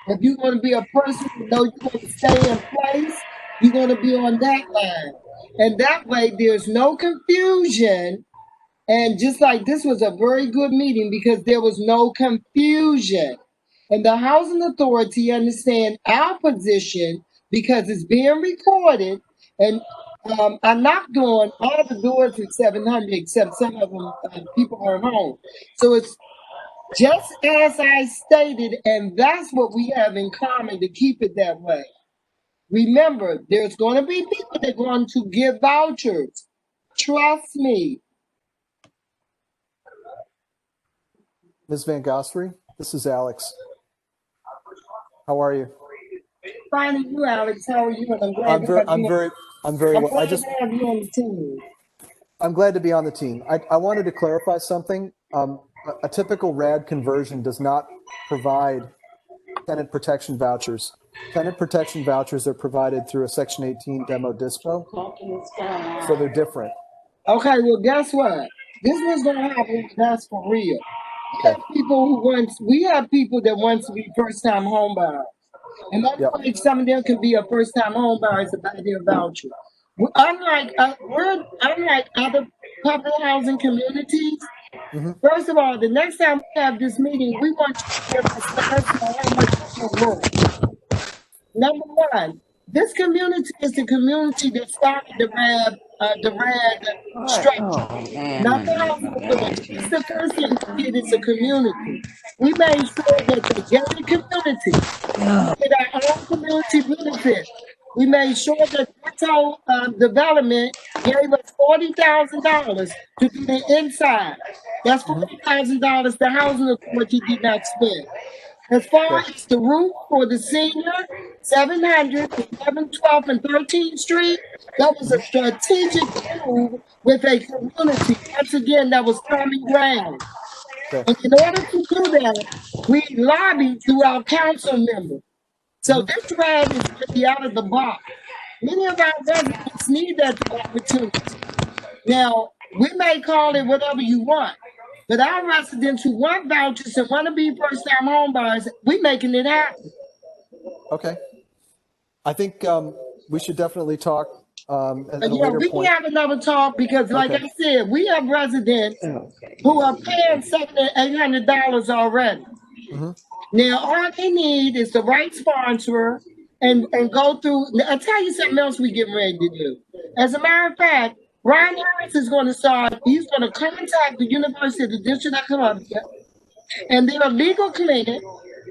If you're going to be a person who knows you're going to stay in place, you're going to be on that line. And that way, there's no confusion. And just like this was a very good meeting because there was no confusion. And the housing authority understand our position because it's being recorded. And I knocked on all the doors at 700, except some of them people are home. So it's just as I stated, and that's what we have in common to keep it that way. Remember, there's going to be people that are going to give vouchers. Trust me. Ms. Van Gossery, this is Alex. How are you? Finding you, Alex. How are you? And I'm glad to have you. I'm very well. Glad to have you on the team. I'm glad to be on the team. I wanted to clarify something. A typical RAD conversion does not provide tenant protection vouchers. Tenant protection vouchers are provided through a Section 18 demo dispo, so they're different. Okay, well, guess what? This was going to happen with us for real. We have people that want to be first-time home buyers. And that's why some of them can be a first-time home buyers to buy their voucher. Unlike other public housing communities, First of all, the next time we have this meeting, we want you to let us know how much you work. Number one, this community is the community that started the RAD structure. Not the House Authority. This is the first thing we did as a community. We made sure that the gated community did our own community benefit. We made sure that Ghetto Development gave us $40,000 to do the inside. That's $40,000 the Housing Authority did not spend. As far as the roof for the senior, 700, 11, 12, and 13th Street, that was a strategic move with a community. Once again, that was common ground. And in order to do that, we lobbied through our council members. So this RAD is going to be out of the box. Many of our residents need that opportunity. Now, we may call it whatever you want, but our residents who want vouchers and want to be first-time home buyers, we're making it happen. Okay. I think we should definitely talk at a Yeah, later we point. can have another talk because, like I said, we have residents who are paying $700 and $800 already. Now, all they need is the right sponsor and go through. I'll tell you something else we getting ready to do. As a matter of fact, Ron Harris is going to start, he's going to contact the University of the District of Columbia, and their legal clinic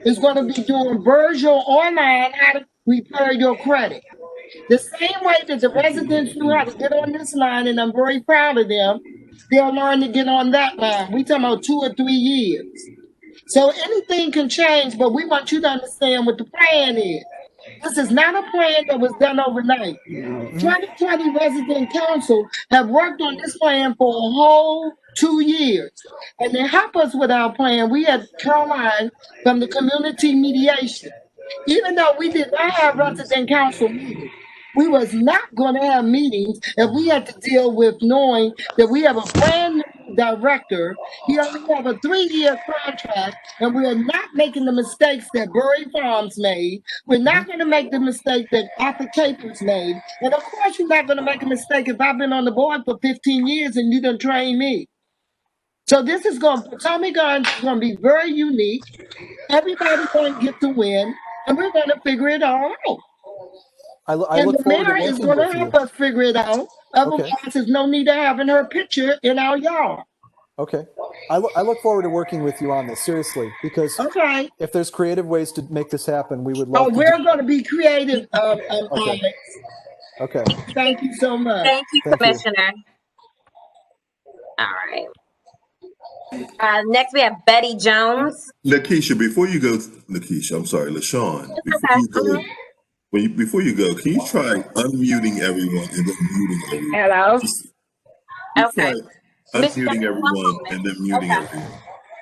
is going to be doing virtual online how to repair your credit. The same way that the residents knew how to get on this line, and I'm very proud of them, they'll learn to get on that line. We talking about 2 or 3 years. So anything can change, but we want you to understand what the plan is. This is not a plan that was done overnight. 2020 Resident Council have worked on this plan for a whole 2 years. And to help us with our plan, we had Caroline from the community mediation. Even though we did not have resident council meetings, we was not going to have meetings if we had to deal with knowing that we have a brand new director. He only have a 3-year contract, and we're not making the mistakes that Burry Farms made. We're not going to make the mistake that Arthur Capers made. And of course, you're not going to make a mistake if I've been on the board for 15 years and you done train me. So this is going, Potomac Gardens is going to be very unique. Everybody's going to get to win, and we're going to figure it all out. I And look the forward to mayor is working going to with you. help us figure it out. Otherwise, there's no need to having her picture in our yard. Okay. I look forward to working with you on this, seriously, because if there's creative ways to make this happen, we would love to. We're going to be creative, Okay. Alex. Okay. Thank you so much. Thank you, Commissioner. All right. Next, we have Betty Jones. Lakeisha, before you go, Lakeisha, I'm sorry, LaShawn. Before you go, can you try unmuting everyone and then muting everyone? Hello? Okay. Unmuting everyone and then muting everyone.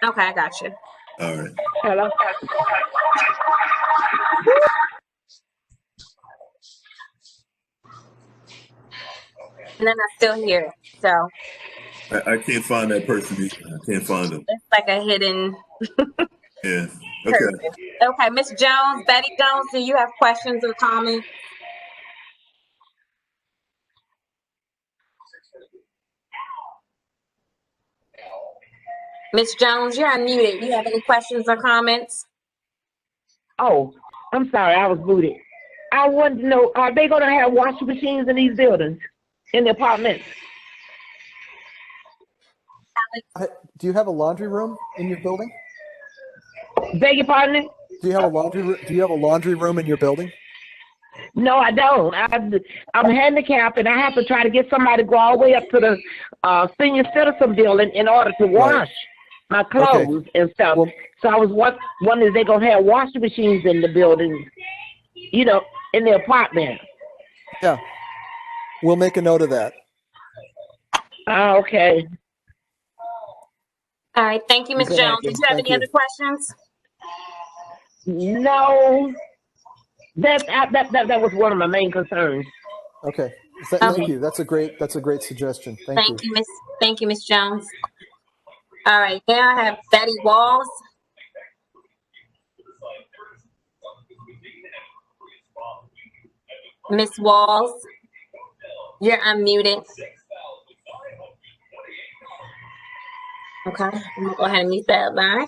Okay, I got you. All right. Hello? And then I still hear it, so. I can't find that person either. I can't find them. It's like a hidden. Yeah. Okay. Okay, Miss Jones, Betty Jones, do you have questions or comments? Miss Jones, you're unmuted. You have any questions or comments? Oh, I'm sorry, I was booted. I wanted to know, are they going to have washing machines in these buildings, in the apartments? Do you have a laundry room in your building? Beg your pardon? Do you have a laundry room in your building? No, I don't. I'm handicapped, and I have to try to get somebody to go all the way up to the senior citizen building in order to wash my clothes and stuff. Well, so I was wondering if they're going to have washing machines in the building, you know, in the apartment. Yeah. We'll make a note of that. Okay. All right. Thank you, Ms. Jones. Did you have any other questions? No. That was one of my main concerns. Okay. Thank you. That's a great suggestion. Thank you. Thank you, Ms. Jones. All right. Now I have Betty Walls. Miss Walls, you're unmuted. Okay, I'm gonna go ahead and mute that line.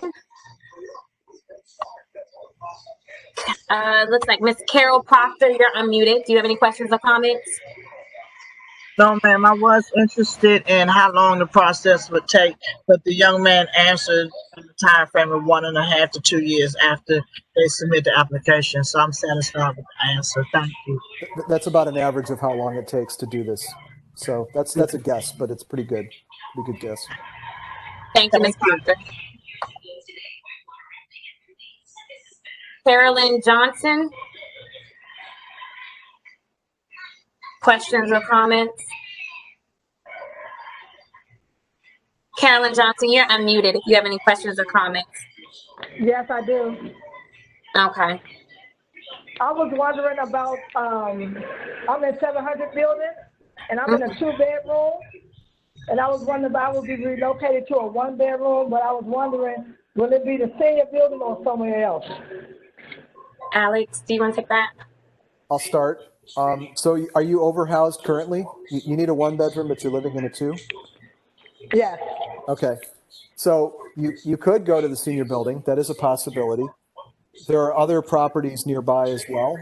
Looks like Miss Carol Proctor, you're unmuted. Do you have any questions or comments? No, ma'am, I was interested in how long the process would take, but the young man answered in the time frame of 1.5 to 2 years after they submit the application. So I'm satisfied with the answer. Thank you. That's about an average of how long it takes to do this. So that's a guess, but it's pretty good. Pretty good guess. Thank you, Ms. Proctor. Carolyn Johnson. Questions or comments? Carolyn Johnson, you're unmuted if you have any questions or comments. Yes, I do. Okay. I was wondering about, I'm in 700 building, and I'm in a 2-bedroom, and I was wondering if I would be relocated to a 1-bedroom, but I was wondering, will it be the senior building or somewhere else? Alex, do you want to take that? I'll start. So are you overhoused currently? You need a 1-bedroom, but you're living in a 2? Yes. Okay. So you could go to the senior building. That is a possibility. There are other properties nearby as well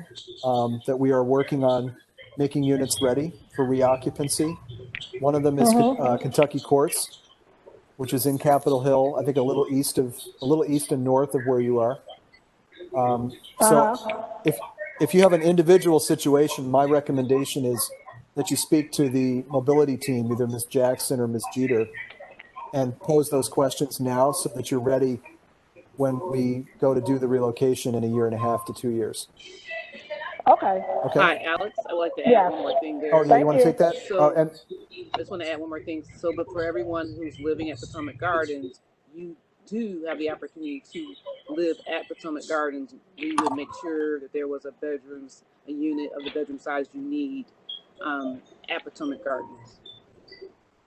that we are working on making units ready for reoccupancy. One of them is Kentucky Courts, which is in Capitol Hill, I think a little east and north of where you are. So if you have an individual situation, my recommendation is that you speak to the mobility team, either Ms. Jackson or Ms. Jeter, and pose those questions now so that you're ready when we go to do the relocation in 1.5 to 2 years. Okay. Hi, Alex. I would like to add one more thing there. Oh, yeah, you want to take that? So, I just want to add one more thing. So, but for everyone who's living at Potomac Gardens, you do have the opportunity to live at Potomac Gardens. We would make sure that there was a unit of the bedroom size you need at Potomac Gardens.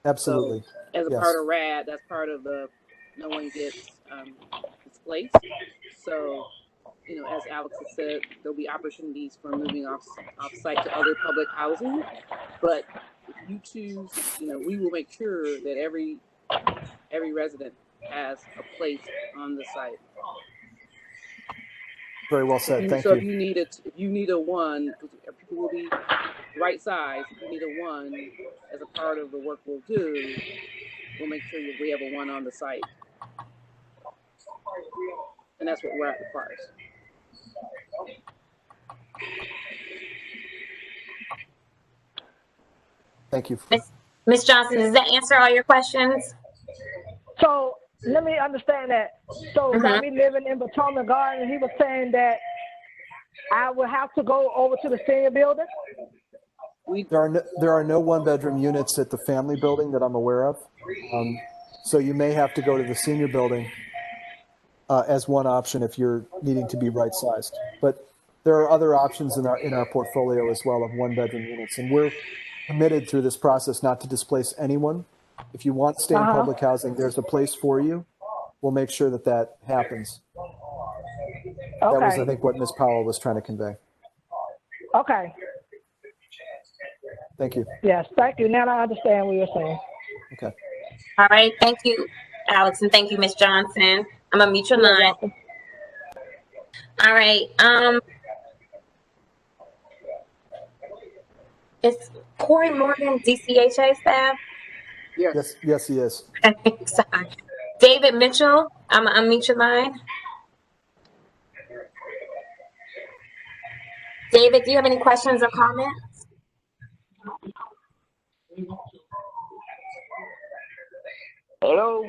Absolutely. So, as a part of RAD, that's part of the no one gets displaced. So, you know, as Alex has said, there'll be opportunities for moving off site to other public housing. But if you choose, you know, we will make sure that every resident has a place on the site. Very well said. Thank you. you. If you need a 1, because people will be right size. If you need a 1 as a part of the work we'll do, we'll make sure we have a 1 on the site. And that's what RAD requires. Thank you. Ms. Johnson, does that answer all your questions? So let me understand that. So by me living in Potomac Garden, he was saying that I would have to go over to the senior building? There are no 1-bedroom units at the family building that I'm aware of. So you may have to go to the senior building as one option if you're needing to be right-sized. But there are other options in our portfolio as well of 1-bedroom units. And we're committed through this process not to displace anyone. If you want to stay in public housing, there's a place for you. We'll make sure that happens. That was, I think, what Ms. Powell was trying to convey. Okay. Thank you. Yes, thank you. Now I understand what you're saying. Okay. All right. Thank you, Alex, and thank you, Ms. Johnson. I'm gonna mute your line. All right. Is Corey Morgan DCHA staff? Yes, he is. Sorry. David Mitchell, I'm gonna unmute your line. David, do you have any questions or comments? Hello?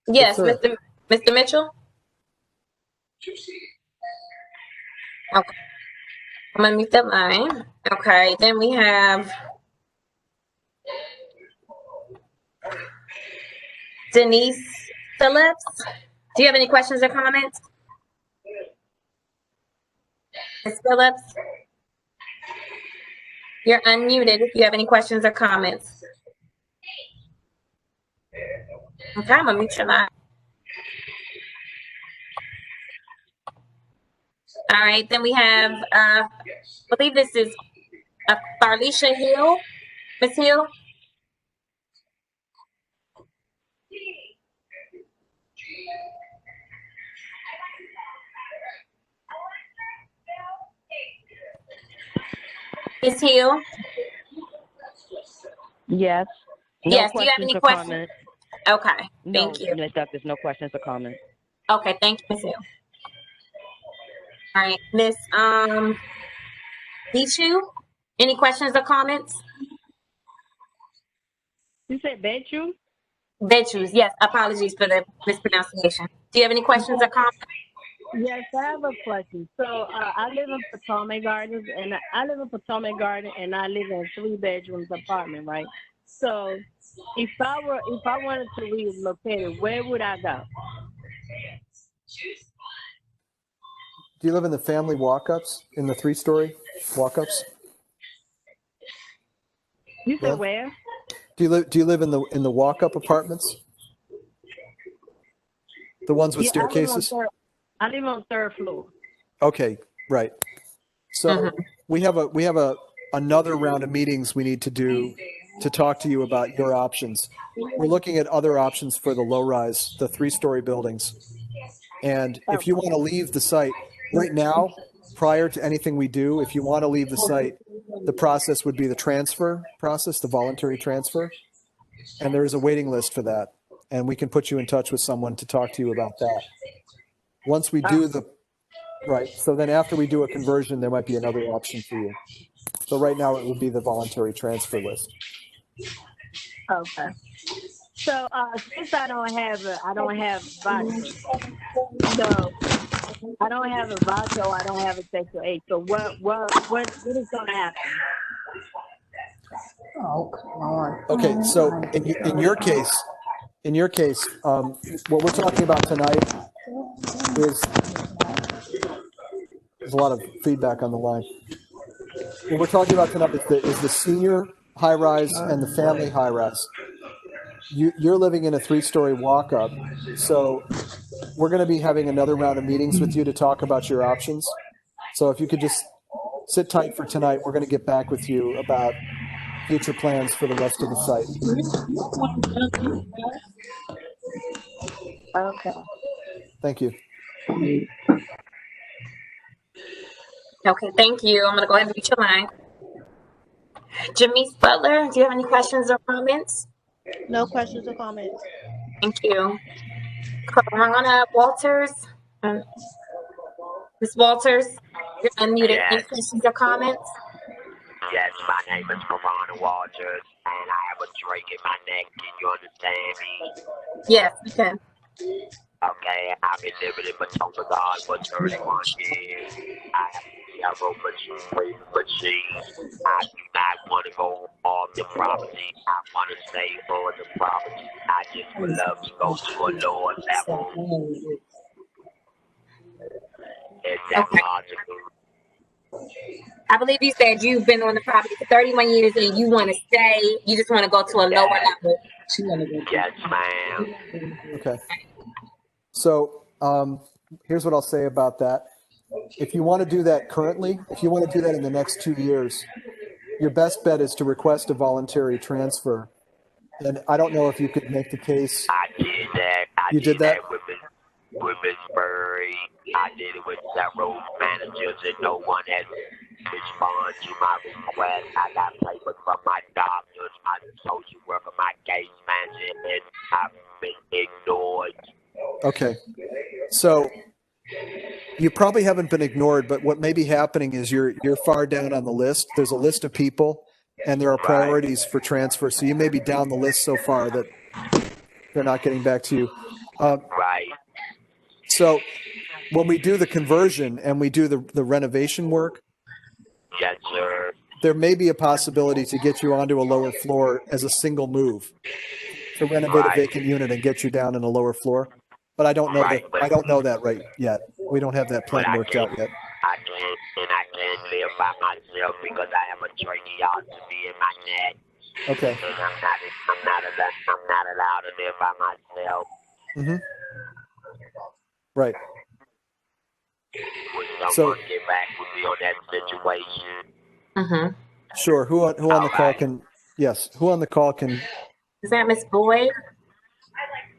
Yes, Mr. Mitchell? Okay. I'm gonna mute that line. Okay, then we have Denise Phillips. Do you have any questions or comments? Ms. Phillips? You're unmuted if you have any questions or comments. Okay, I'm gonna mute your line. All right, then we have, I believe this is Tharlisha Hill. Ms. Hill? Ms. Hill? Yes. No Yes, do you have questions any or questions? comments. Okay, No, thank you. Ms. Douglas, no questions or comments. Okay, thank you, Ms. Hill. All right, Ms. Bichu, any questions or comments? You said Betchu? Bichus, yes, apologies for the mispronunciation. Do you have any questions or comments? Yes, I have a question. So I live in Potomac Gardens, and I live in Potomac Garden, and I live in a 3-bedroom apartment, right? So if I wanted to relocate it, where would I go? Do you live in the family walk-ups, in the 3-story walk-ups? You said where? Do you live in the walk-up apartments? The ones with staircases? I live on 3rd floor. Okay, right. So we have another round of meetings we need to do to talk to you about your options. We're looking at other options for the low-rise, the 3-story buildings. And if you want to leave the site right now, prior to anything we do, if you want to leave the site, the process would be the transfer process, the voluntary transfer. And there is a waiting list for that. And we can put you in touch with someone to talk to you about that. Once we do right. So then after we do a conversion, there might be another option for you. So right now it would be the voluntary transfer list. Okay. So since I don't have voucher, so I don't have a voucher, I don't have a Section 8. So what is going to happen? Oh, come on. Okay, so in your case, what we're talking about tonight is there's a lot of feedback on the line. What we're talking about tonight is the senior high-rise and the family high-rise. You're living in a 3-story walk-up, so we're going to be having another round of meetings with you to talk about your options. So if you could just sit tight for tonight, we're going to get back with you about future plans for the rest of the site. Okay. Thank you. Okay, thank you. I'm going to go ahead and reach your line. Jamise Butler, do you have any questions or comments? No questions or comments. Thank you. Corona Walters. Ms. Walters, you're unmuted. Yes. Any questions or comments? Yes, my name is Corona Walters, and I have a drink in my neck. Can you understand me? Yes, we can. Okay, I've been living in Potomac Garden for 31 years. I have several machines. I do not want to go on the property. I want to stay on the property. I just would love to go to a lower level. Is that logical? I believe you said you've been on the property for 31 years and you want to stay. You just want to go to a lower level. Yes, ma'am. Okay. So here's what I'll say about that. If you want to do that currently, if you want to do that in the next 2 years, your best bet is to request a voluntary transfer. And I don't know if you could make the case. I did that. You did that? With Ms. Burry. I did it with several managers, and no one has responded to my request. I got papers from my doctors, my social worker, my case manager, and I've been ignored. Okay. So you probably haven't been ignored, but what may be happening is you're far down on the list. There's a list of people, and there are priorities for transfer. So you may be down the list so far that they're not getting back to you. Right. So when we do the conversion and we do the renovation work, yes, sir, there may be a possibility to get you onto a lower floor as a single move to renovate a vacant unit and get you down in a lower floor. But I don't know I don't know that right yet. We don't have that plan worked out yet. I can't live by myself because I have a tracheotomy in my neck. Okay. And I'm not allowed to live by myself. Mm-hmm. Right. Would someone get back with me on that situation? Mm-hmm. Sure. Who on the call can? Yes. Who on the call can? Is that Miss Boyd?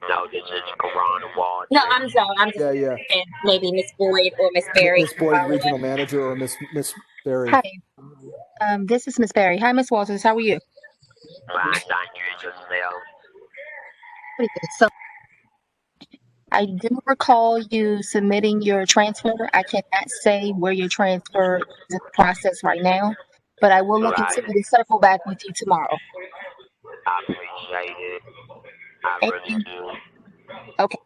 No, this is Corona Walters. No, I'm sorry. Yeah. Maybe Miss Boyd or Miss Berry. Miss Boyd, regional manager, or Miss Berry. Hi. This is Miss Berry. Hi, Miss Walters. How are you? Right, thank you, yourself. Pretty good. So I do recall you submitting your transfer. I cannot say where your transfer is in the process right now, but I will look into Right. it and circle back with you tomorrow. I appreciate it. I Thank really you. do. Okay.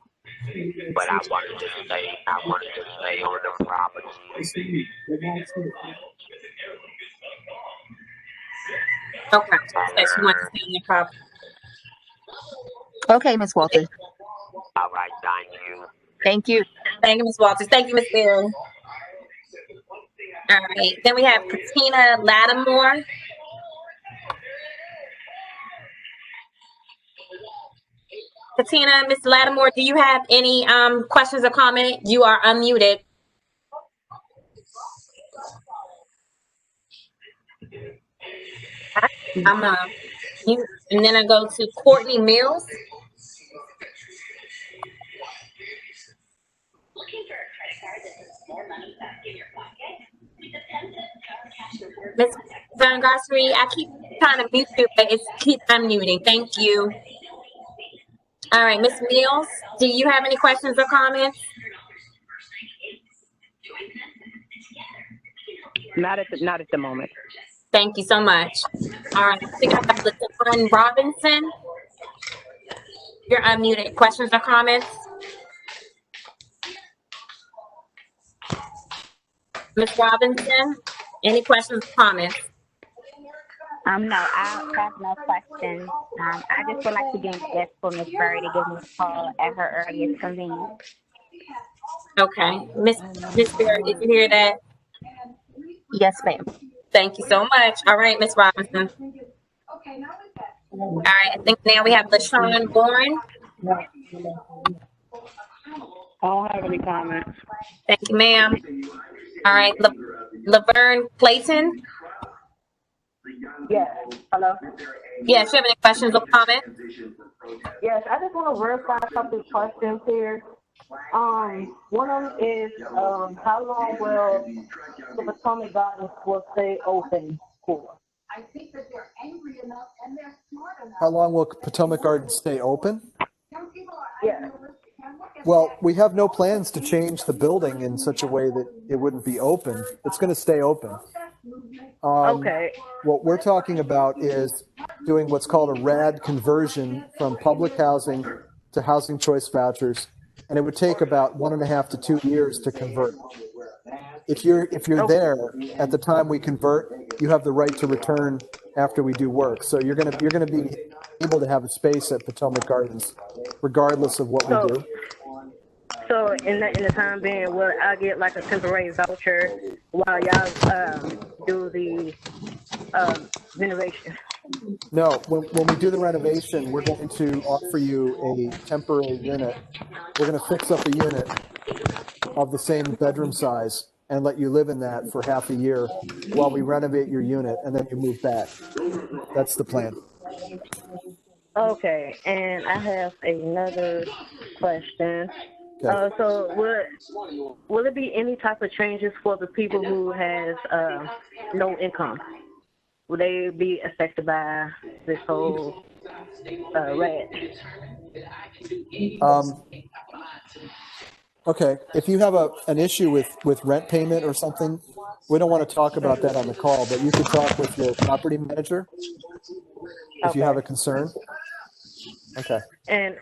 But I wanted to stay on the property. Okay. So she wants to stay in the property. Okay, Miss Walters. All right, thank you. Thank you. Thank you, Ms. Walters. Thank you, Ms. Berry. All right. Then we have Katina Lattimore. Katina, Ms. Lattimore, do you have any questions or comments? You are unmuted. I'm mute, and then I go to Courtney Mills. Ms. Van Gossary, I keep trying to mute you, but it's keep unmuting. Thank you. All right, Ms. Mills, do you have any questions or comments? Not at the moment. Thank you so much. All right, I think I got LaTavon Robinson. You're unmuted. Questions or comments? Ms. Robinson, any questions or comments? No, I have no questions. I just would like to get ask for Ms. Berry to give me a call at her earliest convenience. Okay, Ms. Berry, did you hear that? Yes, ma'am. Thank you so much. All right, Ms. Robinson. All right, I think now we have LaShawn Warren. I don't have any comments. Thank you, ma'am. All right, Laverne Clayton. Yes. Hello? Yes, you have any questions or comments? Yes, I just want to verify a couple of questions here. One of them is, how long will the Potomac Gardens will stay open for? I think that they're angry enough and they're smart enough. How long will Potomac Gardens stay open? Yeah. Well, we have no plans to change the building in such a way that it wouldn't be open. It's going to stay open. Okay. What we're talking about is doing what's called a RAD conversion from public housing to housing choice vouchers, and it would take about 1.5 to 2 years to convert. If you're there at the time we convert, you have the right to return after we do work. So you're gonna be able to have a space at Potomac Gardens, regardless of what we do. So in the time being, will I get like a temporary voucher while y'all do the renovation? No, when we do the renovation, we're going to offer you a temporary unit. We're going to fix up a unit of the same bedroom size and let you live in that for half a year while we renovate your unit, and then you move back. That's the plan. Okay, and I have another question. Okay. So will it be any type of changes for the people who has no income? Will they be affected by this whole RAD? Okay, if you have an issue with rent payment or something, we don't want to talk about that on the call, but you could talk with your property manager if you have a concern. Okay. And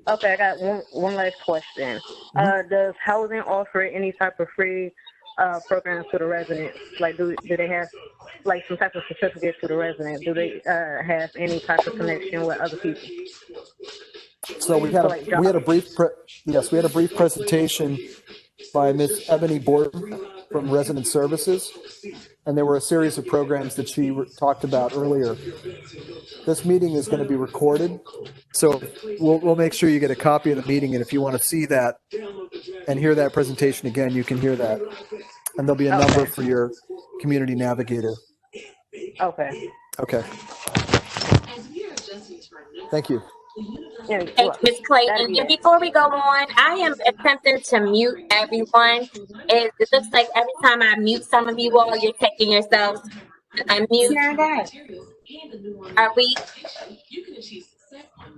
okay, I got one last question. Does housing offer any type of free programs to the residents? Like, do they have like some type of certificate to the residents? Do they have any type of connection with other people? So we had a brief presentation by Ms. Ebony Borden from Resident Services, and there were a series of programs that she talked about earlier. This meeting is going to be recorded, so we'll make sure you get a copy of the meeting, and if you want to see that and hear that presentation again, you can hear that. And there'll be a number for your community navigator. Okay. Okay. Thank you. Thank you, Ms. Clayton. And before we go on, I am attempting to mute everyone. It looks like every time I mute some of you all, you're taking yourselves Unmute. Sarah, Are we? Miss,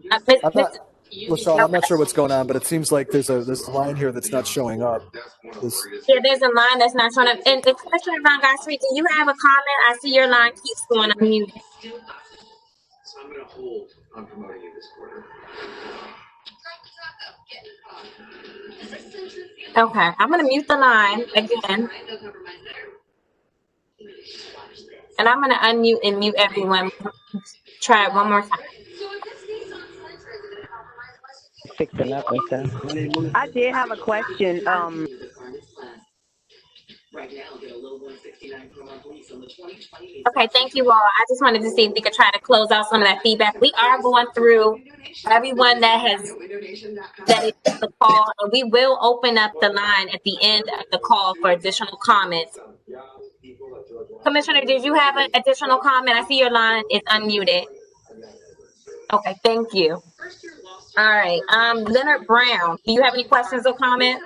I'm Miss, not, LaShawn, I'm not okay. sure what's going on, but it seems like there's a line here that's not showing up. Yeah, there's a line that's not showing up. And Commissioner Von Gossary, do you have a comment? I see your line keeps going unmuted. So I'm going to hold on promoting you this quarter. Okay, I'm going to mute the line again. And I'm going to unmute and mute everyone. Try it one more time. Fixing up and stuff. I did have a question. Okay, thank you all. I just wanted to see if we could try to close out some of that feedback. We are going through everyone that is the call, and we will open up the line at the end of the call for additional comments. Commissioner, did you have an additional comment? I see your line is unmuted. Okay, thank you. All right, Leonard Brown, do you have any questions or comments?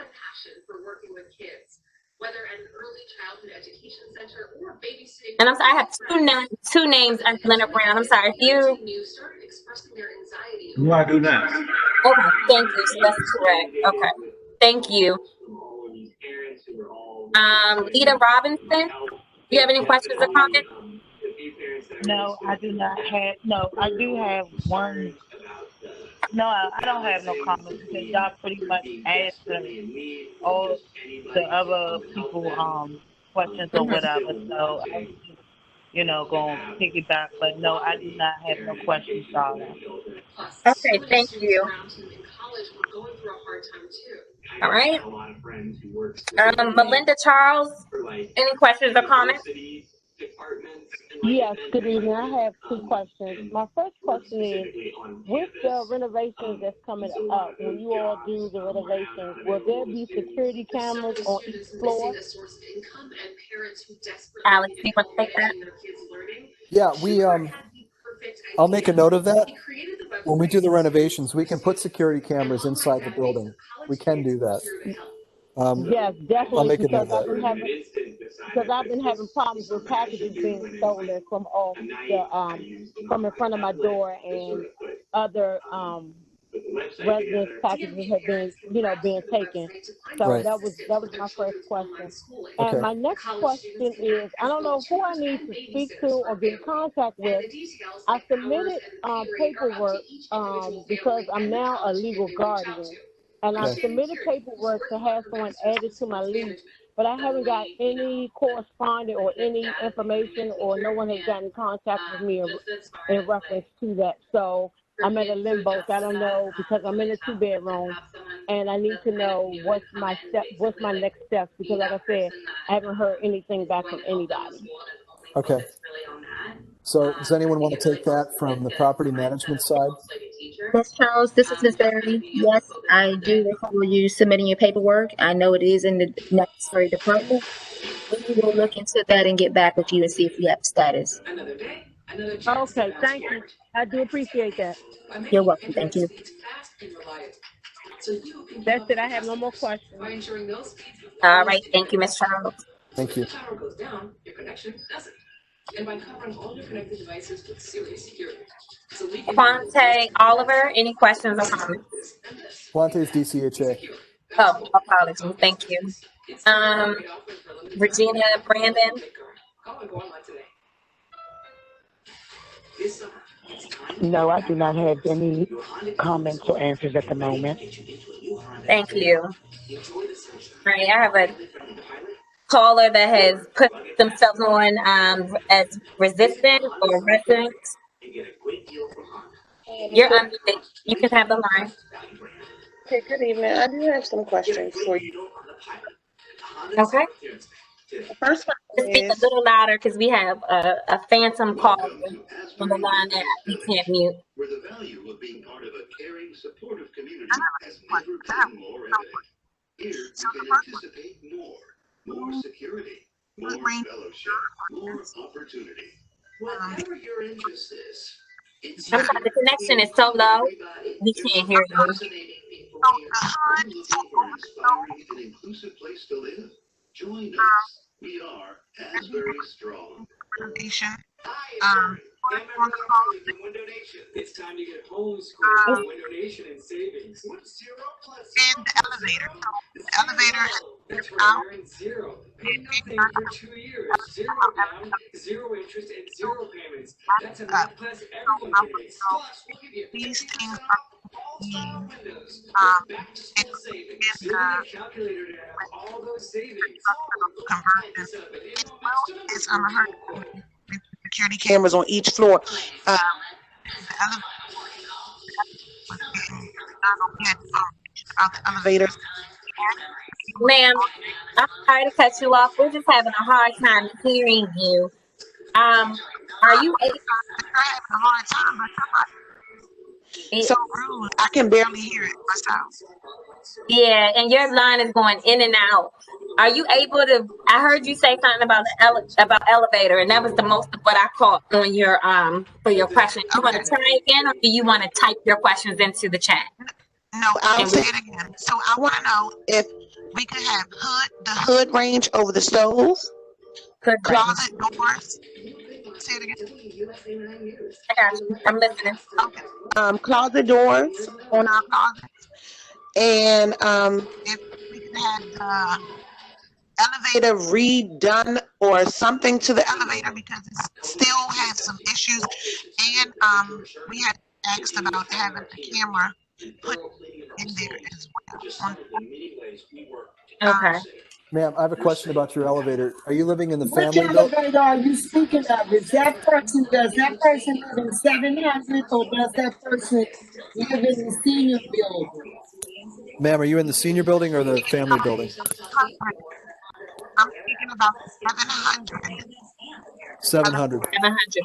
And I'm sorry, I have two names as Leonard Brown. I'm sorry, if you. No, I do not. Okay, thank you. So that's correct. Okay, thank you. Lita Robinson, do you have any questions or comments? No, I do not have. No, I do have one. No, I don't have no comments because y'all pretty much answered all the other people questions or whatever. So I was just, going to piggyback. But no, I do not have no questions, darling. Okay, thank you. All right. Melinda Charles, any questions or comments? Yes, good evening. I have two questions. My first question is, with the renovations that's coming up, when you all do the renovations, will there be security cameras on each floor? Alex, do you want to take that? Yeah, I'll make a note of that. When we do the renovations, we can put security cameras inside the building. We can do that. Yes, I'll definitely, make a note because of that. I've been having problems with packages being stolen from off from in front of my door, and other residents' packages have been being taken. So Right. that was my first question. And Okay. my next question is, I don't know who I need to speak to or get in contact with. I submitted paperwork because I'm now a legal guardian, and I submitted paperwork to have someone added to my lease, but I haven't got any correspondence or any information, or no one has gotten in contact with me in reference to that. So I'm at a limbo. So I don't know, because I'm in a 2-bedroom, and I need to know what's my next steps, because like I said, I haven't heard anything back from anybody. Okay. So does anyone want to take that from the property management side? Ms. Charles, this is Ms. Barry. Yes, I do recall you submitting your paperwork. I know it is in the necessary department. We will look into that and get back with you and see if we have status. Okay, thank you. I do appreciate that. You're welcome. Thank you. That's it. I have no more questions. All right, thank you, Ms. Charles. Thank you. Quante Oliver, any questions or comments? Quante's DCHA. Oh, apologies. Thank you. Regina Brandon. No, I do not have any comments or answers at the moment. Thank you. All right, I have a caller that has put themselves on as resistant or resident. You're unmuted. You can have the line. Okay, good evening. I do have some questions for you. Okay. The first one Just speak a little louder because we have a phantom caller on the line that we can't mute. Where the value of being part of a caring, supportive community has never been more evident. Here, you can anticipate more security, more fellowship, more opportunity. Whatever your interest is, it's I'm sorry, the connection is so low, we can't hear you. we're looking for an inspiring and inclusive place to live. Join us. We are Asbury Strong. information. On the call, It's time to get homeschooled. Window Nation and savings. and the elevator. So the elevator is out. Zero. Pay nothing for 2 years. Zero down, zero interest, and zero payments. That's a math class everyone can take. Plus, we'll give you These 50% things off all style windows with back to school savings. You'll need a calculator to have all those savings. conversion as well as security cameras on each floor. The elevator was getting about the elevators. Ma'am, I'm sorry to cut you off. We're just having a hard time hearing you. Are you able? Having a hard time, but so rude. I can barely hear it myself. Yeah, and your line is going in and out. Are you able to? I heard you say something about about elevator, and that was the most of what I caught on your for your question. You want to try again, or do you want to type your questions into the chat? No, I'll say it again. So I want to know if we could have the hood range over the stove, closet doors. Say it again. I got you. I'm listening. Okay. Closet doors on our closets, and if we could have the elevator redone or something to the elevator because it still has some issues, and we had asked about having a camera put in there as well. Okay. Ma'am, I have a question about your elevator. Are you living in the Which family building? elevator are you speaking of? Does that person live in 700 or does that person live in the senior building? Ma'am, are you in the senior building or the family building? I'm speaking about 700. 700.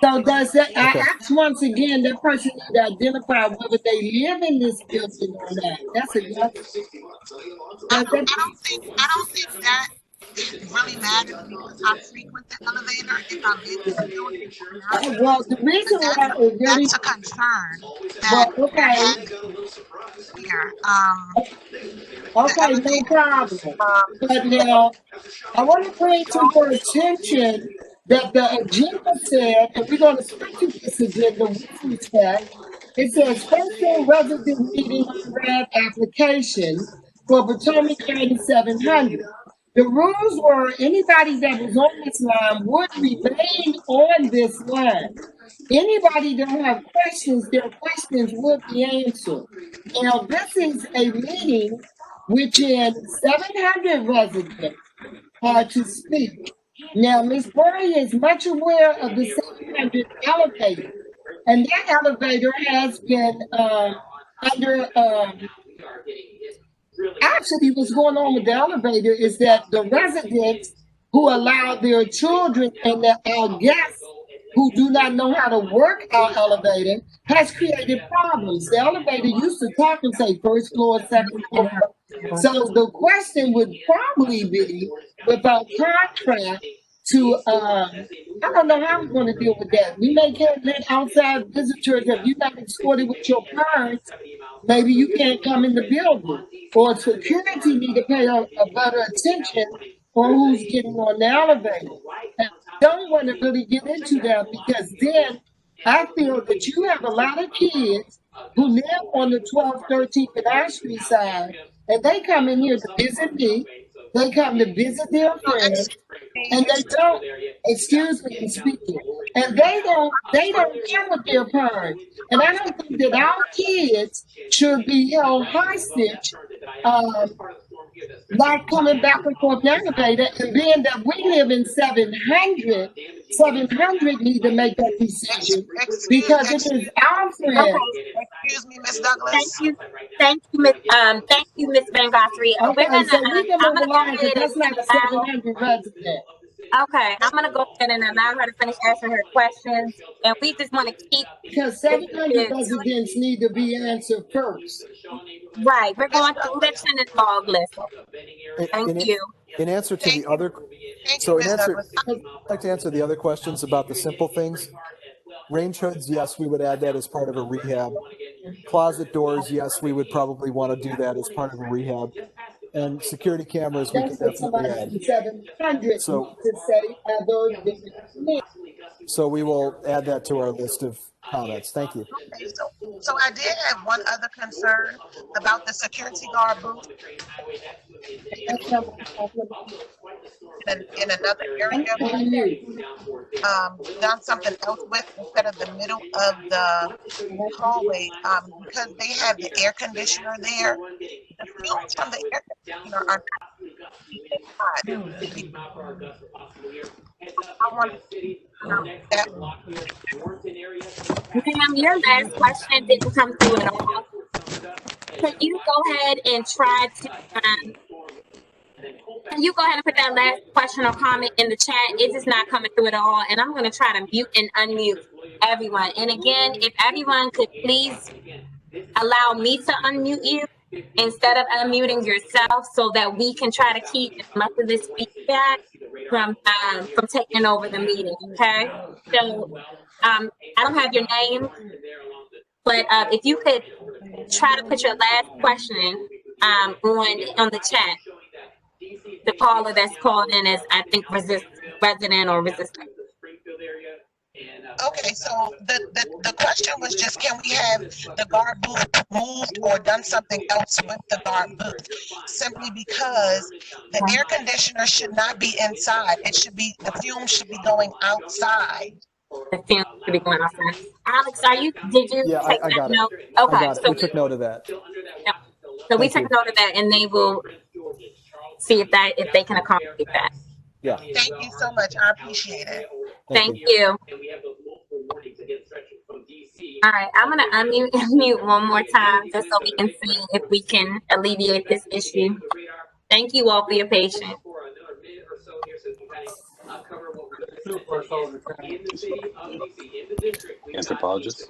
So does that, I Okay. ask once again, that person need to identify whether they live in this building or not. That's a yes. I don't think that really matters because I frequent the elevator if I live in the building or not. Well, the reason why it really, That's a concern that here. Okay, no problem. But now, I want to bring to your attention that the agenda said, and we're going to stick to this agenda with respect, it says special resident meeting on RAD application for Potomac 3700. The rules were anybody that was on this line would remain on this line. Anybody that have questions, their questions would be answered. Now, this is a meeting which is 700 residents to speak. Now, Ms. Berry is much aware of the 700 elevator, and that elevator has been under. Actually, what's going on with the elevator is that the residents who allow their children and our guests who do not know how to work our elevator has created problems. The elevator used to talk and say first floor, second floor. So the question would probably be with our contract to, I don't know how we're going to deal with that. We may can't let outside visitors, if you're not escorted with your parents, maybe you can't come in the building. Or security need to pay a better attention on who's getting on the elevator. And I don't want to really get into that because then I feel that you have a lot of kids who live on the 12th, 13th, and Ashby side, and they come in here to visit me. They come to visit their friends, and they don't. Excuse me, I'm speaking. And they don't come with their parents. And I don't think that our kids should be held hostage. Not coming back and forth the elevator, and being that we live in 700 need to make that decision because it is our friend. Excuse me, Miss Douglas. Thank you, Miss Van Gossary. Okay, so we can move along because that's not a 700 resident. Okay, I'm gonna go ahead and allow her to finish answering her questions, and we just want to keep because 700 residents need to be answered first. Right, we're going to listen and log list. Thank you. In answer to the other, so in answer, I'd like to answer the other questions about the simple things. Range hoods, yes, we would add that as part of a rehab. Closet doors, yes, we would probably want to do that as part of a rehab. And security cameras, we can That's what definitely somebody add. from 700 So, wants to say other than me. so we will add that to our list of comments. Thank you. Okay, so I did have one other concern about the security guard booth That's not what I'm talking in another area. Done something else with instead of the middle of the hallway, because they have the air conditioner there. The fumes from the air conditioner are not inside. I want that. Ma'am, your last question didn't come through at all. Can you go ahead and try to can you go ahead and put that last question or comment in the chat? It's just not coming through at all. And I'm going to try to mute and unmute everyone. And again, if everyone could please allow me to unmute you instead of unmuting yourself, so that we can try to keep as much of this feedback from taking over the meeting. Okay. So I don't have your name, but if you could try to put your last question on the chat. The caller that's called in is, I think, resident or resistant. Okay, so the question was just, can we have the guard booth moved or done something else with the guard booth? Simply because the air conditioner should not be inside. It should be, the fumes should be going outside. The fumes should be going outside. Alex, did you Yeah, take I got note? it. Okay, I got it. so We took note of that. yeah. So we Thank took you. note of that, and they will see if they can accommodate that. Yeah. Thank you so much. I appreciate it. Thank you. All right, I'm going to unmute and mute one more time just so we can see if we can alleviate this issue. Thank you all for your patience. Anthropologist.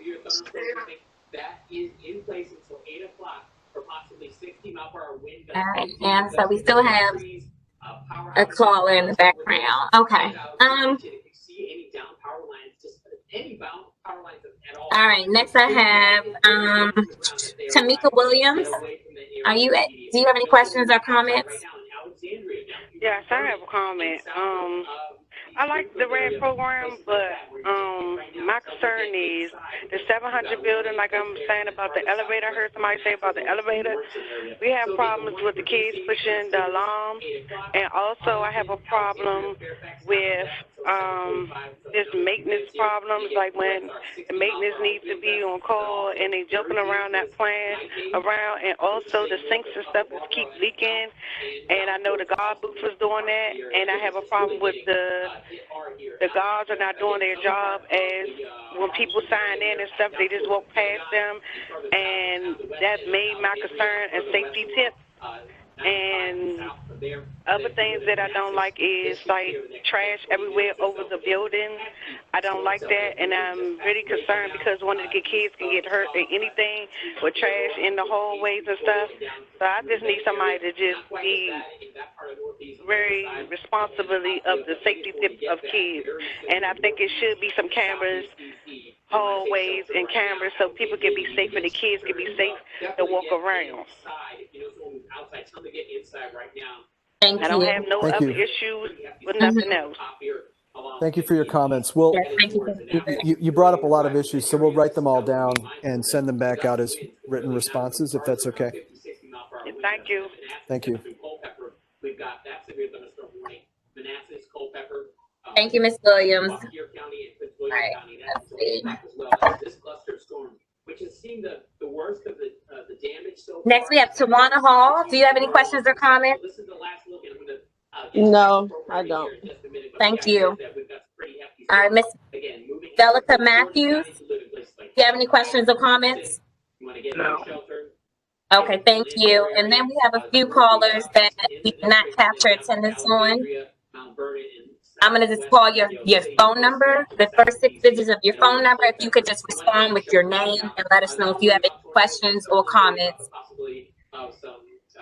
All right, and so we still have a caller in the background. Okay. All right, next I have Tamika Williams. Do you have any questions or comments? Yes, I have a comment. I like the RAD program, but my concern is the 700 building, like I'm saying about the elevator. I heard somebody say about the elevator. We have problems with the kids pushing the alarm, and also I have a problem with this maintenance problems, like when the maintenance needs to be on call and they jumping around that plan around, and also the sinks and stuff just keep leaking. And I know the guard booth was doing that, and I have a problem with the guards are not doing their job, as when people sign in and stuff, they just walk past them, and that made my concern a safety tip. And other things that I don't like is like trash everywhere over the building. I don't like that, and I'm really concerned because one of the kids can get hurt or anything with trash in the hallways and stuff. So I just need somebody to just be very responsibly of the safety tip of kids. And I think it should be some cameras, hallways and cameras, so people can be safe and the kids can be safe to walk around. Thank you. I don't have no Thank other you. issues with nothing else. Thank you for your comments. Well, you brought up a lot of issues, so we'll write them all down and send them back out as written responses, if that's okay. Thank you. Thank you. Thank you, Ms. Williams. All right, let's see. Next, we have Tawana Hall. Do you have any questions or comments? No, I don't. Thank you. All right, Ms. Delica Matthews. Do you have any questions or comments? No. Okay, thank you. And then we have a few callers that we did not capture attendance on. I'm going to just call your phone number, the first 6 digits of your phone number. If you could just respond with your name and let us know if you have any questions or comments.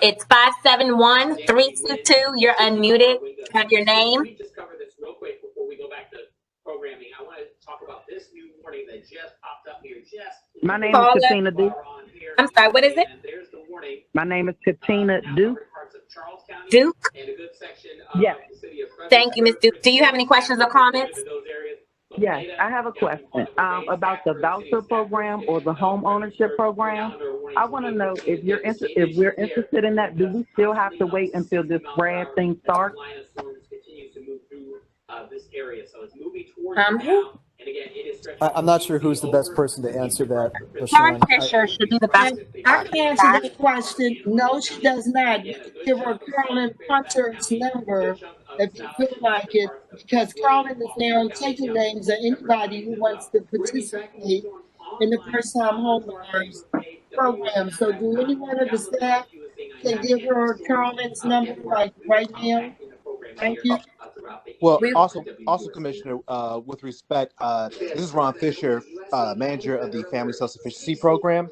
It's 571-322. You're unmuted. Have your name. My name Caller. is Katina Duke. I'm sorry, what is it? My name is Katina Duke. Duke? Yes. Thank you, Ms. Duke. Do you have any questions or comments? Yes, I have a question about the voucher program or the home ownership program. I want to know if we're interested in that. Do we still have to wait until this RAD thing starts? Who? I'm not sure who's the best person to answer that, Karen LaShawn. Fisher should be the best. And I can answer that question. No, she does not. You can give her Carolyn Hunter's number if you feel like it, because Carolyn is now taking names of anybody who wants to participate in the first-time homebuyers program. So do any one of the staff can give her Carolyn's number like right now? Thank you. Well, also, Commissioner, with respect, this is Ron Fisher, manager of the Family Self-Sufficiency Program.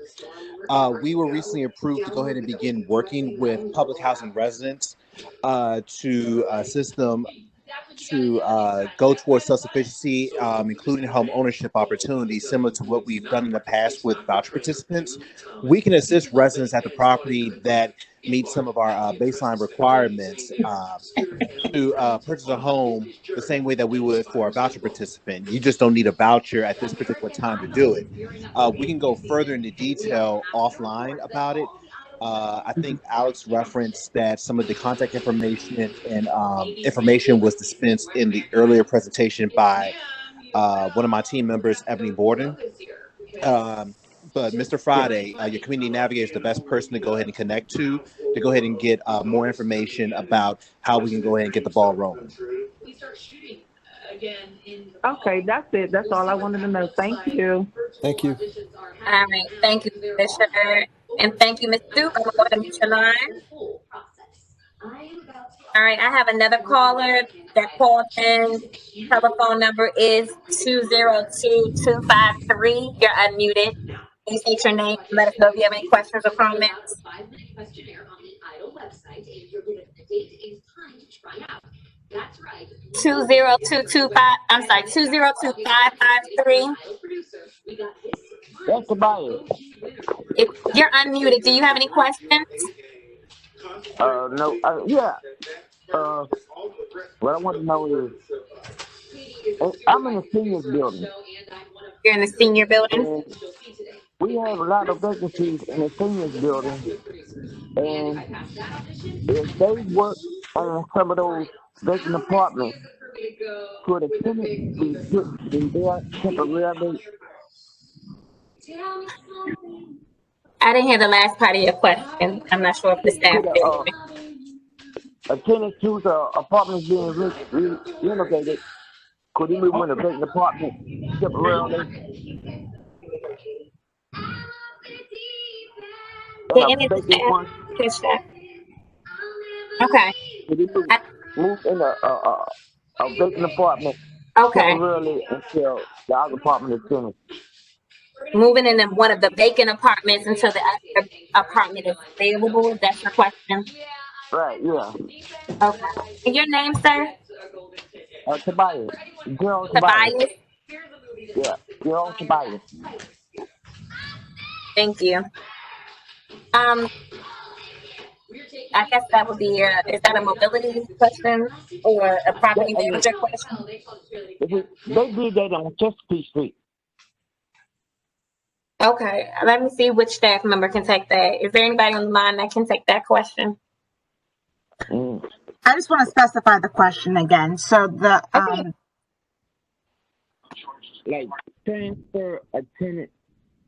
We were recently approved to go ahead and begin working with public housing residents to assist them to go towards self-sufficiency, including home ownership opportunities, similar to what we've done in the past with voucher participants. We can assist residents at the property that meet some of our baseline requirements to purchase a home the same way that we would for a voucher participant. You just don't need a voucher at this particular time to do it. We can go further into detail offline about it. I think Alex referenced that some of the contact information and information was dispensed in the earlier presentation by one of my team members, Ebony Borden. But Mr. Friday, your community navigator is the best person to go ahead and connect to go ahead and get more information about how we can go ahead and get the ball rolling. Okay, that's it. That's all I wanted to know. Thank you. Thank you. All right. Thank you, Fisher. And thank you, Ms. Duke. I'm going to go ahead and mute your line. All right. I have another caller that called in. Telephone number is 202-253. You're unmuted. Please state your name and let us know if you have any questions or comments. 20225. I'm sorry, 202-553. That's about it. If you're unmuted, do you have any questions? No. Yeah. What I want to know is, I'm in a senior building. You're in the senior building? And we have a lot of vacancies in the senior building. And if they work on some of those vacant apartments, could a tenant be put in there temporarily? I didn't hear the last part of your question. I'm not sure if the staff did. A tenant whose apartment is being renovated, could he move in a vacant apartment temporarily? Did any of the staff catch that? Okay. Could he move in a vacant apartment temporarily until the other apartment is finished? Moving in one of the vacant apartments until the other apartment is available. Is that your question? Right, yeah. Okay. And your name, sir? Tobias. Gerald Tobias? Yeah, Gerald Tobias. Thank you. I guess that would be, is that a mobility question or a property manager question? They did that on Chesapeake Street. Okay, let me see which staff member can take that. Is there anybody on the line that can take that question? I just want to specify the question again. So the like transfer a tenant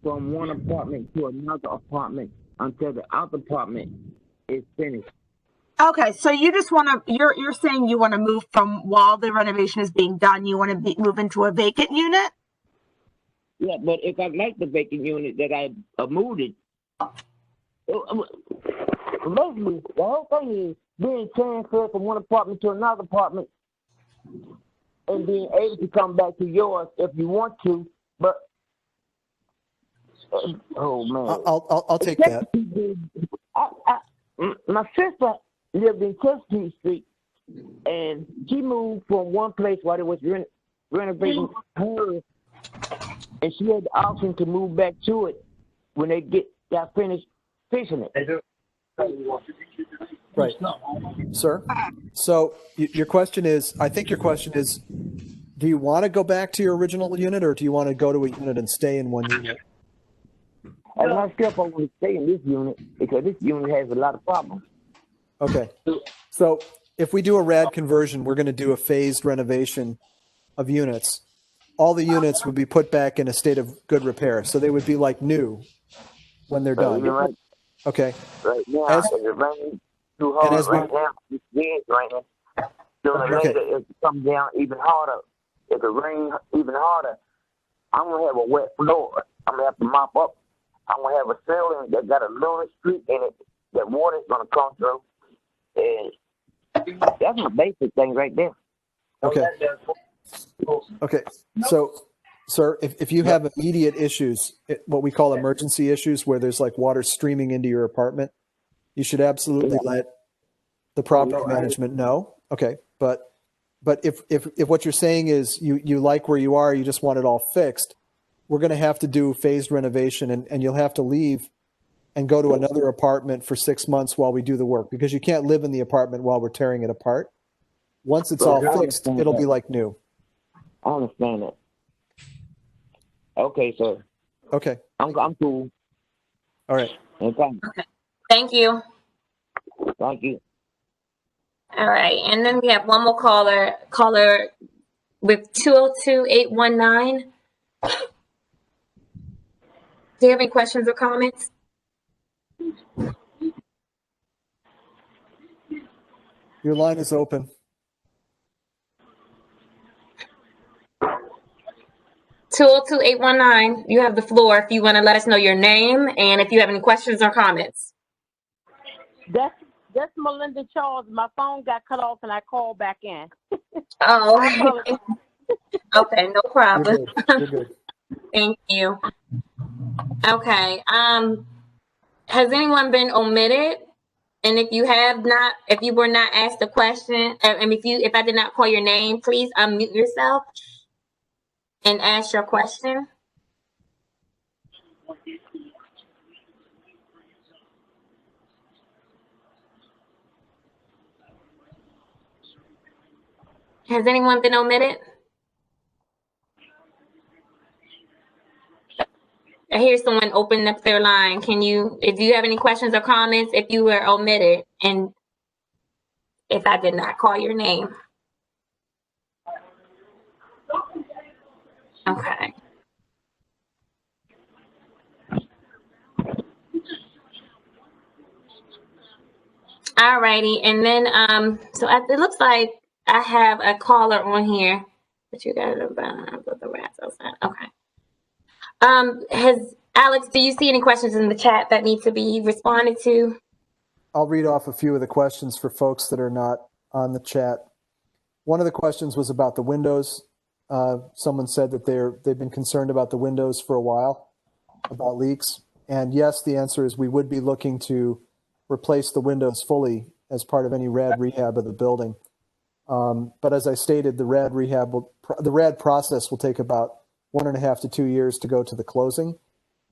from one apartment to another apartment until the other apartment is finished. Okay, so you just want to, you're saying you want to move from while the renovation is being done, you want to move into a vacant unit? Yeah, but if I like the vacant unit that I moved it, basically the whole thing is being transferred from one apartment to another apartment and being able to come back to yours if you want to, but oh man, I'll take that. My sister lived in Chesapeake Street, and she moved from one place while they was renovating hers, and she had the option to move back to it when they got finished fixing it. Right. Sir? So your question is, I think your question is, do you want to go back to your original unit or do you want to go to a unit and stay in one unit? I'm not sure if I want to stay in this unit because this unit has a lot of problems. Okay. So if we do a RAD conversion, we're going to do a phased renovation of units. All the units would be put back in a state of good repair. So they would be like new when they're But even done. Okay. right now, As, if it rains too and hard as we, right now, it's dead raining. Sooner or okay. later, it comes down even harder. If it rains even harder, I'm going to have a wet floor. I'm going to have to mop up. I'm going to have a ceiling that got a little street in it that water's going to come through. And that's my basic thing right there. Okay. Okay. So, sir, if you have immediate issues, what we call emergency issues, where there's like water streaming into your apartment, you should absolutely let the property management know. Okay. But if what you're saying is you like where you are, you just want it all fixed, we're going to have to do phased renovation and you'll have to leave and go to another apartment for 6 months while we do the work because you can't live in the apartment while we're tearing it apart. Once it's all fixed, it'll be like new. I understand that. Okay, sir. Okay. I'm cool. All right. Okay. Thank you. Thank you. All right, and then we have one more caller with 202-819. Do you have any questions or comments? Your line is open. 202-819. You have the floor if you want to let us know your name and if you have any questions or comments. That's Melinda Charles. My phone got cut off and I called back in. Oh, okay, no problem. You're good. You're good. Thank you. Okay. Has anyone been omitted? And if you have not, if you were not asked a question, and if I did not call your name, please unmute yourself and ask your question. Has anyone been omitted? I hear someone open up their line. If you have any questions or comments, if you were omitted and if I did not call your name. Okay. All righty. And then, so it looks like I have a caller on here, but you got the rats outside. Okay. Alex, do you see any questions in the chat that need to be responded to? I'll read off a few of the questions for folks that are not on the chat. One of the questions was about the windows. Someone said that they've been concerned about the windows for a while, about leaks. And yes, the answer is we would be looking to replace the windows fully as part of any RAD rehab of the building. But as I stated, the RAD process will take about 1.5 to 2 years to go to the closing.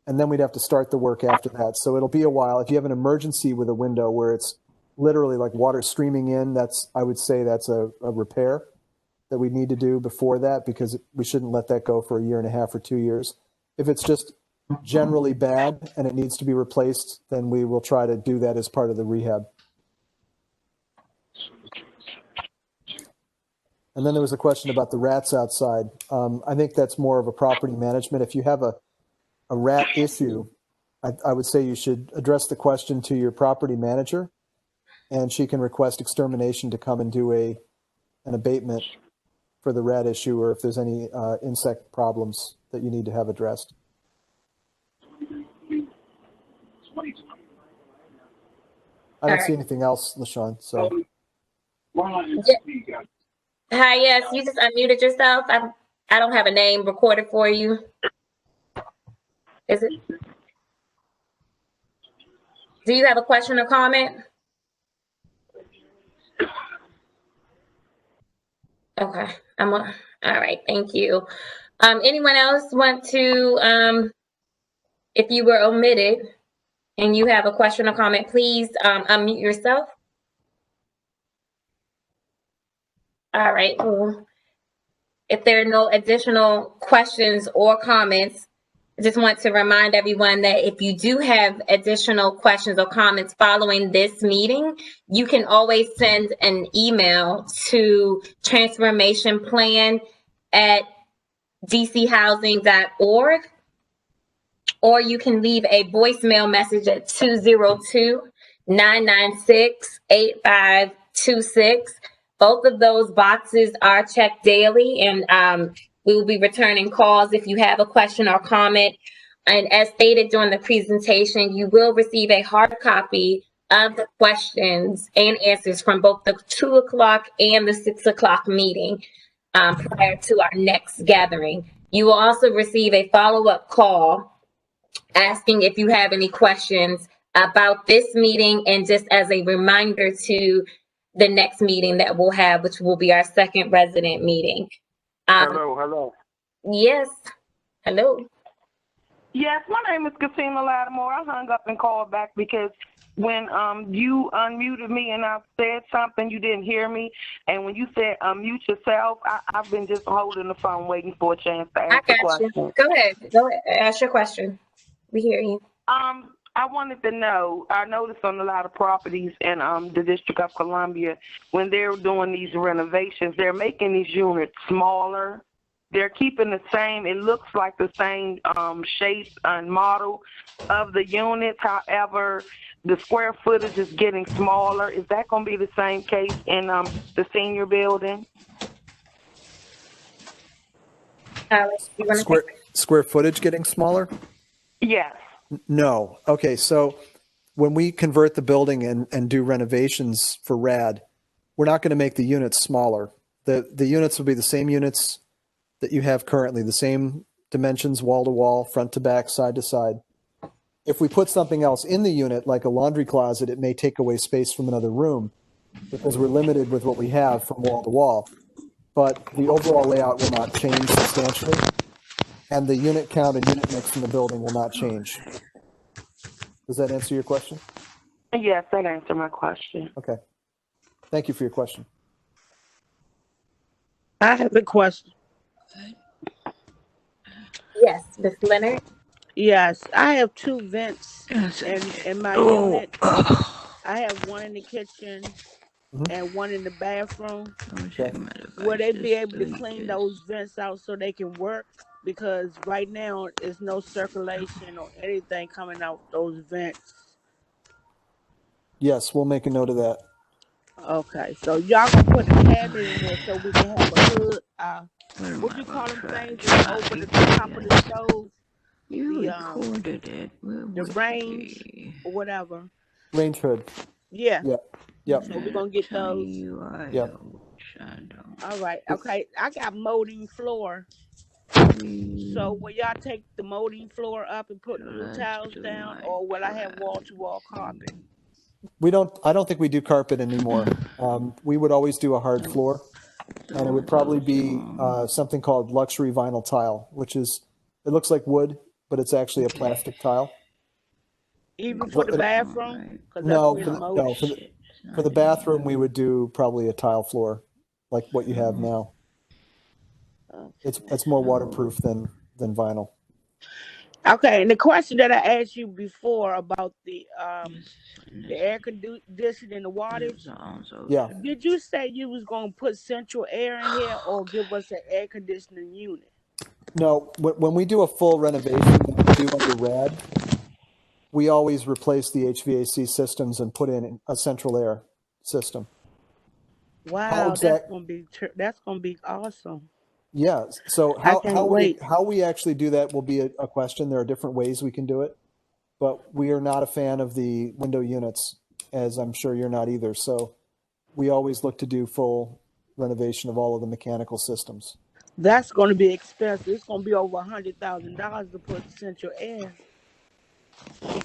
And then we'd have to start the work after that. So it'll be a while. If you have an emergency with a window where it's literally like water streaming in, I would say that's a repair that we need to do before that because we shouldn't let that go for 1.5 years or 2 years. If it's just generally bad and it needs to be replaced, then we will try to do that as part of the rehab. And then there was a question about the rats outside. I think that's more of a property management. If you have a rat issue, I would say you should address the question to your property manager, and she can request extermination to come and do an abatement for the rat issue, or if there's any insect problems that you need to have addressed. I don't see anything else, LaShawn. So. Hi, yes, you just unmuted yourself. I don't have a name recorded for you. Is it? Do you have a question or comment? Okay, all right, thank you. Anyone else want to, if you were omitted, and you have a question or comment, please unmute yourself. All right. Well, if there are no additional questions or comments, I just want to remind everyone that if you do have additional questions or comments following this meeting, you can always send an email to transformationplan@dchousing.org, or you can leave a voicemail message at 202-996-8526. Both of those boxes are checked daily, and we will be returning calls if you have a question or comment. And as stated during the presentation, you will receive a hard copy of the questions and answers from both the 2 o'clock and the 6 o'clock meeting prior to our next gathering. You will also receive a follow-up call asking if you have any questions about this meeting, and just as a reminder to the next meeting that we'll have, which will be our second resident meeting. Hello. Yes. Hello. Yes, my name is Katina Lattimore. I hung up and called back because when you unmuted me and I said something, you didn't hear me. And when you said unmute yourself, I've been just holding the phone waiting for a chance to ask a question. Go ahead. Ask your question. We hear you. I wanted to know, I noticed on a lot of properties in the District of Columbia, when they're doing these renovations, they're making these units smaller. They're keeping the same, it looks like the same shape and model of the units. However, the square footage is getting smaller. Is that going to be the same case in the senior building? Square footage getting smaller? Yes. No. Okay, so when we convert the building and do renovations for RAD, we're not going to make the units smaller. The units will be the same units that you have currently, the same dimensions, wall to wall, front to back, side to side. If we put something else in the unit, like a laundry closet, it may take away space from another room because we're limited with what we have from wall to wall. But the overall layout will not change substantially, and the unit count and unit mix in the building will not change. Does that answer your question? Yes, that answered my question. Okay. Thank you for your question. I have a question. Yes, Ms. Leonard. Yes, I have 2 vents in my unit. I have one in the kitchen and one in the bathroom. Okay. Will they be able to clean those vents out so they can work? Because right now there's no circulation or anything coming out those vents. Yes, we'll make a note of that. Okay, so y'all gonna put a cabinet in there so we can have a hood. What you call them things that over the top of the stove? The range or whatever. Range hood. Yeah. Yep. So we're gonna get those. Yep. All right. Okay. I got molding floor. So will y'all take the molding floor up and put new tiles down, or will I have wall-to-wall carpet? I don't think we do carpet anymore. We would always do a hard floor, and it would probably be something called luxury vinyl tile, which is, it looks like wood, but it's actually a plastic tile. Even for the bathroom? No, for the bathroom, we would do probably a tile floor, like what you have now. It's more waterproof than vinyl. Okay, and the question that I asked you before about the air conditioning and the wattage. Yeah. Did you say you was gonna put central air in here or give us an air conditioning unit? No, when we do a full renovation that we do under RAD, we always replace the HVAC systems and put in a central air system. Wow, that's gonna be awesome. Yeah. So I can't wait. how we actually do that will be a question. There are different ways we can do it, but we are not a fan of the window units, as I'm sure you're not either. So we always look to do full renovation of all of the mechanical systems. That's going to be expensive. It's going to be over $100,000 to put central air. Wow.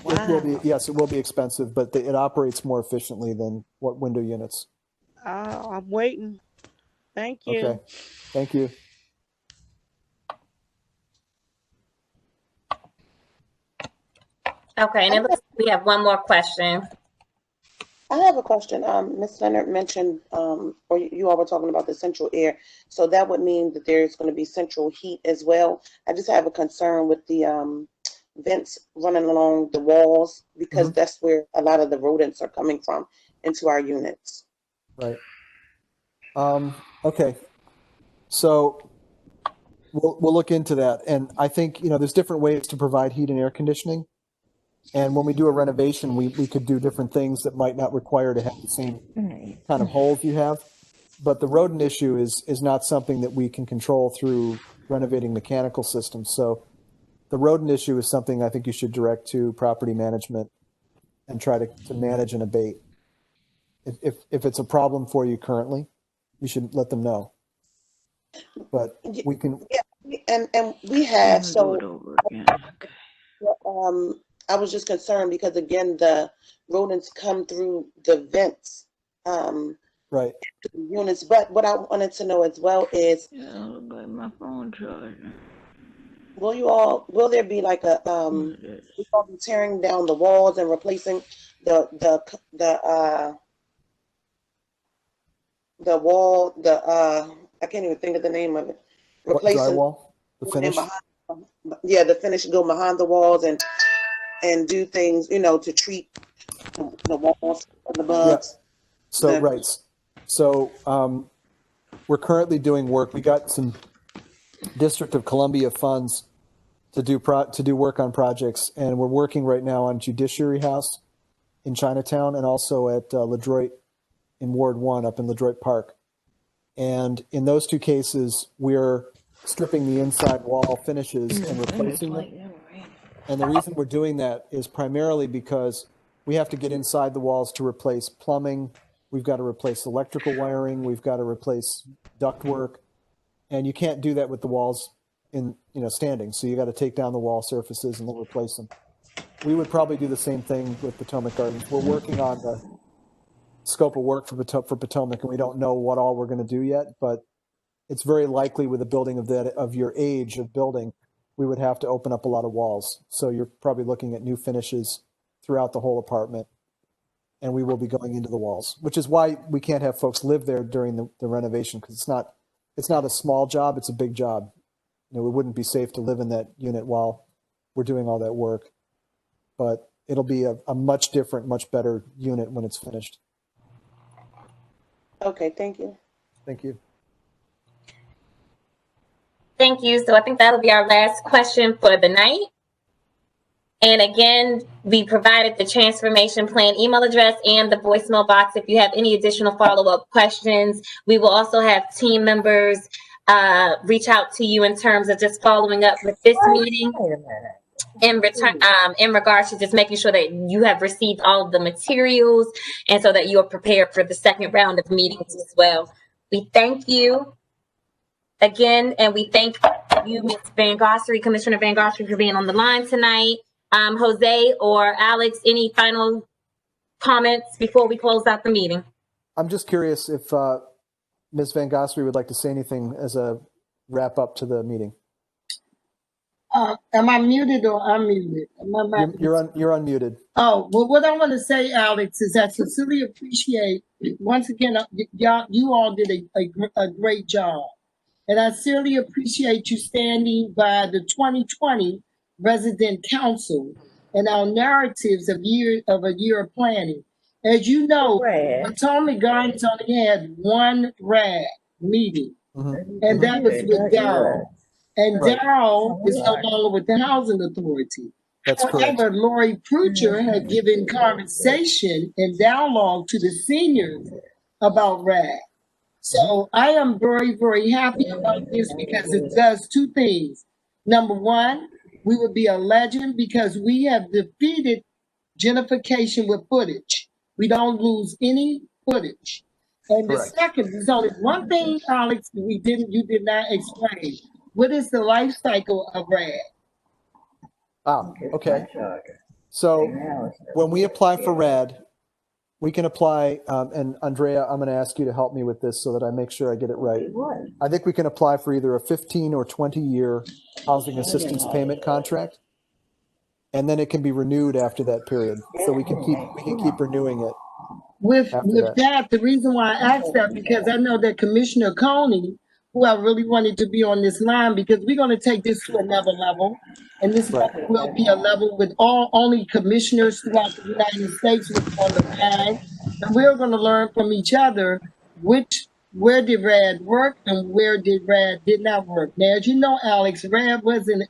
It will be, yes, it will be expensive, but it operates more efficiently than what window units. I'm waiting. Thank you. Okay. Thank you. Okay, and it looks like we have one more question. I have a question. Ms. Leonard mentioned, or you all were talking about the central air. So that would mean that there's going to be central heat as well. I just have a concern with the vents running along the walls because that's where a lot of the rodents are coming from into our units. Right. Okay. So we'll look into that. And I think, there's different ways to provide heat and air conditioning. And when we do a renovation, we could do different things that might not require to have the same kind of holes you have. But the rodent issue is not something that we can control through renovating mechanical systems. So the rodent issue is something I think you should direct to property management and try to manage and abate. If it's a problem for you currently, you should let them know. But we can. Yeah, and we have. So I was just concerned because again, the rodents come through the vents. Right. Units. But what I wanted to know as well is, my phone charger. will there be like a will y'all be tearing down the walls and replacing the wall, I can't even think of the name of it. Replacing drywall, the finish. The finish go behind the walls and do things, to treat the walls for the bugs. Yeah. So we're currently doing work. We got some District of Columbia funds to do work on projects, and we're working right now on Judiciary House in Chinatown and also at LaDroit in Ward 1 up in LaDroit Park. And in those two cases, we're stripping the inside wall finishes and replacing them. And the reason we're doing that is primarily because we have to get inside the walls to replace plumbing. We've got to replace electrical wiring. We've got to replace ductwork. And you can't do that with the walls standing. So you got to take down the wall surfaces and then replace them. We would probably do the same thing with Potomac Gardens. We're working on the scope of work for Potomac, and we don't know what all we're going to do yet, but it's very likely with a building of your age of building, we would have to open up a lot of walls. So you're probably looking at new finishes throughout the whole apartment, and we will be going into the walls, which is why we can't have folks live there during the renovation, because it's not a small job, it's a big job. It wouldn't be safe to live in that unit while we're doing all that work, but it'll be a much different, much better unit when it's finished. Okay, thank you. Thank you. Thank you. So I think that'll be our last question for the night. And again, we provided the transformation plan email address and the voicemail box if you have any additional follow-up questions. We will also have team members reach out to you in terms of just following up with this meeting in return, in regards to just making sure that you have received all of the materials and so that you are prepared for the second round of meetings as well. We thank you again, and we thank you, Ms. Van Gossery, Commissioner Van Gossery, for being on the line tonight. Jose or Alex, any final comments before we close out the meeting? I'm just curious if Ms. Van Gossery would like to say anything as a wrap up to the meeting. Am I muted or unmuted? You're unmuted. Oh, well, what I want to say, Alex, is I sincerely appreciate, once again, you all did a great job. And I sincerely appreciate you standing by the 2020 Resident Council and our narratives of a year of planning. As you know, Potomac Gardens only had one RAD meeting, and that was with Darrell. And Darrell is no longer with the Housing Authority. However, Lori Prucher had given conversation and dialogue to the seniors about RAD. So I am very, very happy about this because it does two things. Number one, we would be a legend because we have defeated gentrification with footage. We don't lose any footage. And the second, there's only one thing, Alex, you did not explain. What is the life cycle of RAD? Okay. So when we apply for RAD, we can apply, and Andrea, I'm going to ask you to help me with this so that I make sure I get it right. I think we can apply for either a 15 or 20-year housing assistance payment contract. and then it can be renewed after that period. So we can keep renewing it. With that, the reason why I asked that, because I know that Commissioner Coney, who I really wanted to be on this line, because we're going to take this to another level, and this level will be a level with only commissioners throughout the United States will be on the line, and we're going to learn from each other where did RAD work and where did RAD did not work. Now, as you know, Alex, RAD was in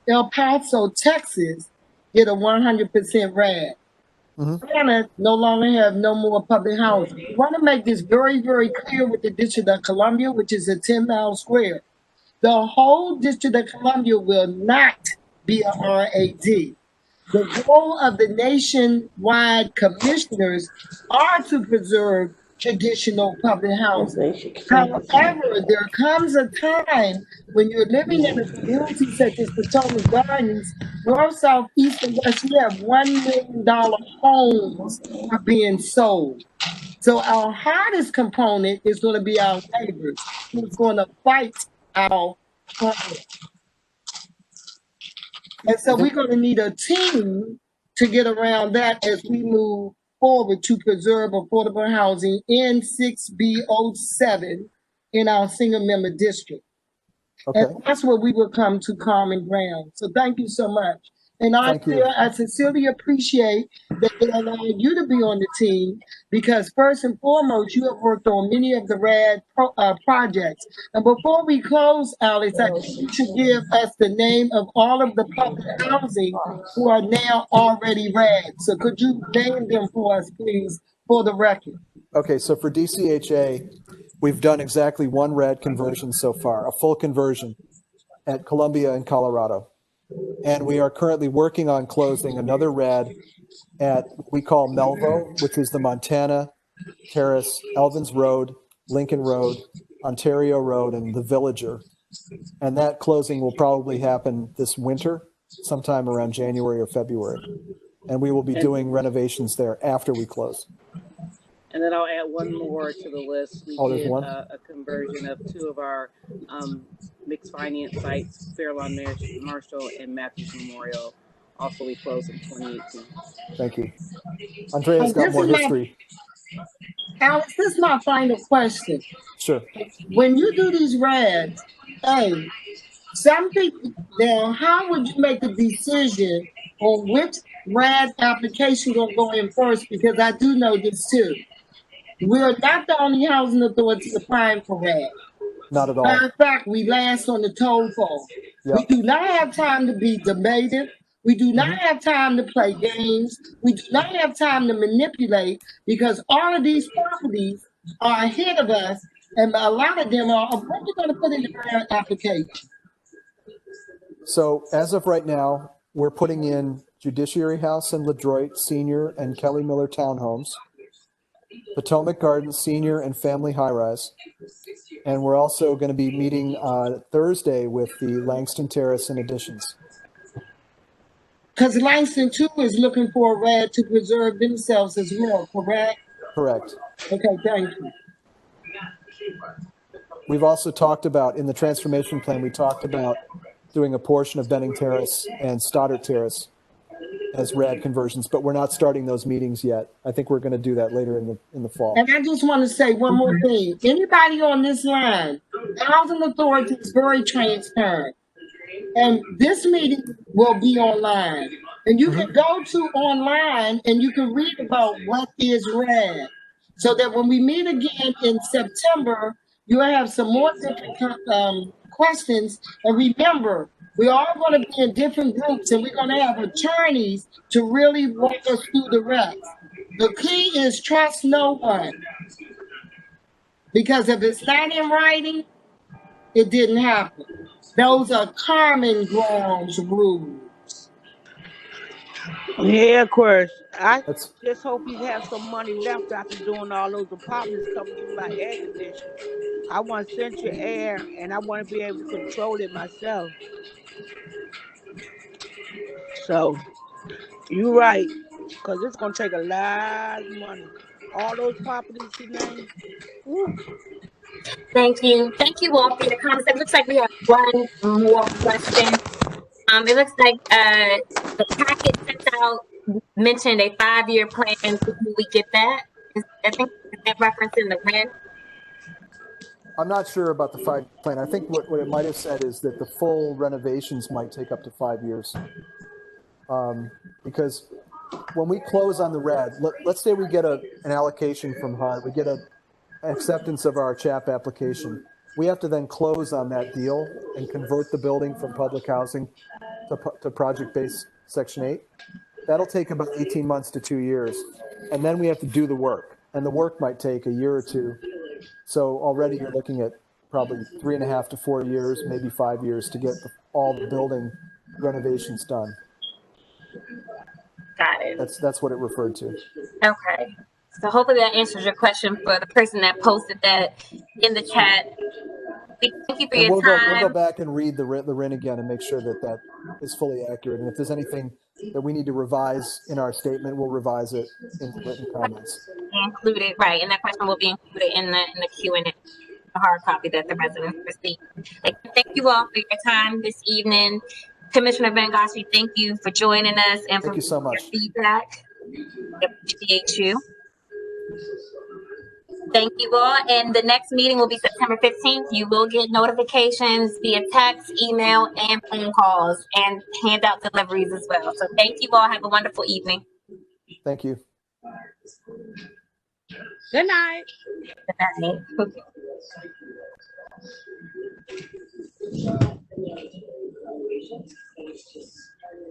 El Paso, Texas, did a 100% RAD. Atlanta no longer have no more public housing. We want to make this very, very clear with the District of Columbia, which is a 10-mile square. The whole District of Columbia will not be a RAD. The goal of the nationwide commissioners are to preserve traditional public housing. However, there comes a time when you're living in a community such as Potomac Gardens, north, south, east, and west, we have $1 million homes are being sold. So our hardest component is going to be our neighbors who's going to fight our homes. And so we're going to need a team to get around that as we move forward to preserve affordable housing in 6B07 in our single member district. Okay. And that's where we will come to common ground. So thank you so much. And I sincerely appreciate that they allowed you to be on the team, because first and foremost, you have worked on many of the RAD projects. And before we close, Alex, I think you should give us the name of all of the public housing who are now already RAD. So could you name them for us, please, for the record? Okay, so for DCHA, we've done exactly one RAD conversion so far, a full conversion at Columbia in Colorado. And we are currently working on closing another RAD at what we call Melvo, which is the Montana Terrace, Elvins Road, Lincoln Road, Ontario Road, and the Villager. And that closing will probably happen this winter, sometime around January or February. And we will be doing renovations there after we close. And then I'll add one more to the list. We did a conversion of two of our mixed finance sites, Fairlawn Marshall and Matthews Memorial. Also, we closed in 2018. Thank you. Andrea's got more history. Alex, this is my final question. Sure. When you do these RADs, some people, now, how would you make a decision on which RAD application going to go in first? Because I do know this too. We're not the only housing authority applying for RAD. Not at all. Matter of fact, we last on the toll phone. Yep. We do not have time to be debated. We do not have time to play games. We do not have time to manipulate, because all of these properties are ahead of us, and a lot of them are, what are you going to put in the RAD application? So as of right now, we're putting in Judiciary House in LaDroit Senior and Kelly Miller Townhomes, Potomac Gardens Senior and Family High Rise, and we're also going to be meeting Thursday with the Langston Terrace and Additions. Because Langston too is looking for a RAD to preserve themselves as well, correct? Correct. Okay, thank you. We've also talked about, in the transformation plan, we talked about doing a portion of Benning Terrace and Stoddard Terrace as RAD conversions, but we're not starting those meetings yet. I think we're going to do that later in the fall. And I just want to say one more thing. Anybody on this line, the Housing Authority is very transparent. And this meeting will be online. And you can go to online and you can read about what is RAD. So that when we meet again in September, you'll have some more different questions. And remember, we're all going to be in different groups, and we're going to have attorneys to really walk us through the rest. The key is trust no one. Because if it's not in writing, it didn't happen. Those are common grounds rules. Yeah, of course. I just hope you have some money left after doing all those apartments coming to my air conditioning. I want central air, and I want to be able to control it myself. So, you're right, because it's going to take a lot of money. All those properties you named. Thank you. Thank you all for your comments. It looks like we have one more question. It looks like the packet sent out mentioned a 5-year plan. Before we get that, I think that reference in the red. I'm not sure about the 5 plan. I think what it might have said is that the full renovations might take up to 5 years. Because when we close on the RAD, let's say we get an allocation from HUD, we get an acceptance of our CHAP application. We have to then close on that deal and convert the building from public housing to project-based Section 8. That'll take about 18 months to 2 years. And then we have to do the work. And the work might take a year or two. So already you're looking at probably 3.5 to 4 years, maybe 5 years to get all the building renovations done. Got it. That's what it referred to. Okay. So hopefully that answers your question for the person that posted that in the chat. Thank you for your time. We'll go back and read the RIN again and make sure that is fully accurate. And if there's anything that we need to revise in our statement, we'll revise it in the written comments. Included, right, and that question will be included in the Q&A, the hard copy that the residents receive. Thank you all for your time this evening. Commissioner Van Gossi, thank you for joining us and thank you so much. Your feedback. We appreciate you. Thank you all. And the next meeting will be September 15th. You will get notifications via text, email, and phone calls, and handout deliveries as well. So thank you all. Have a wonderful evening. Thank you. Good night. Good night.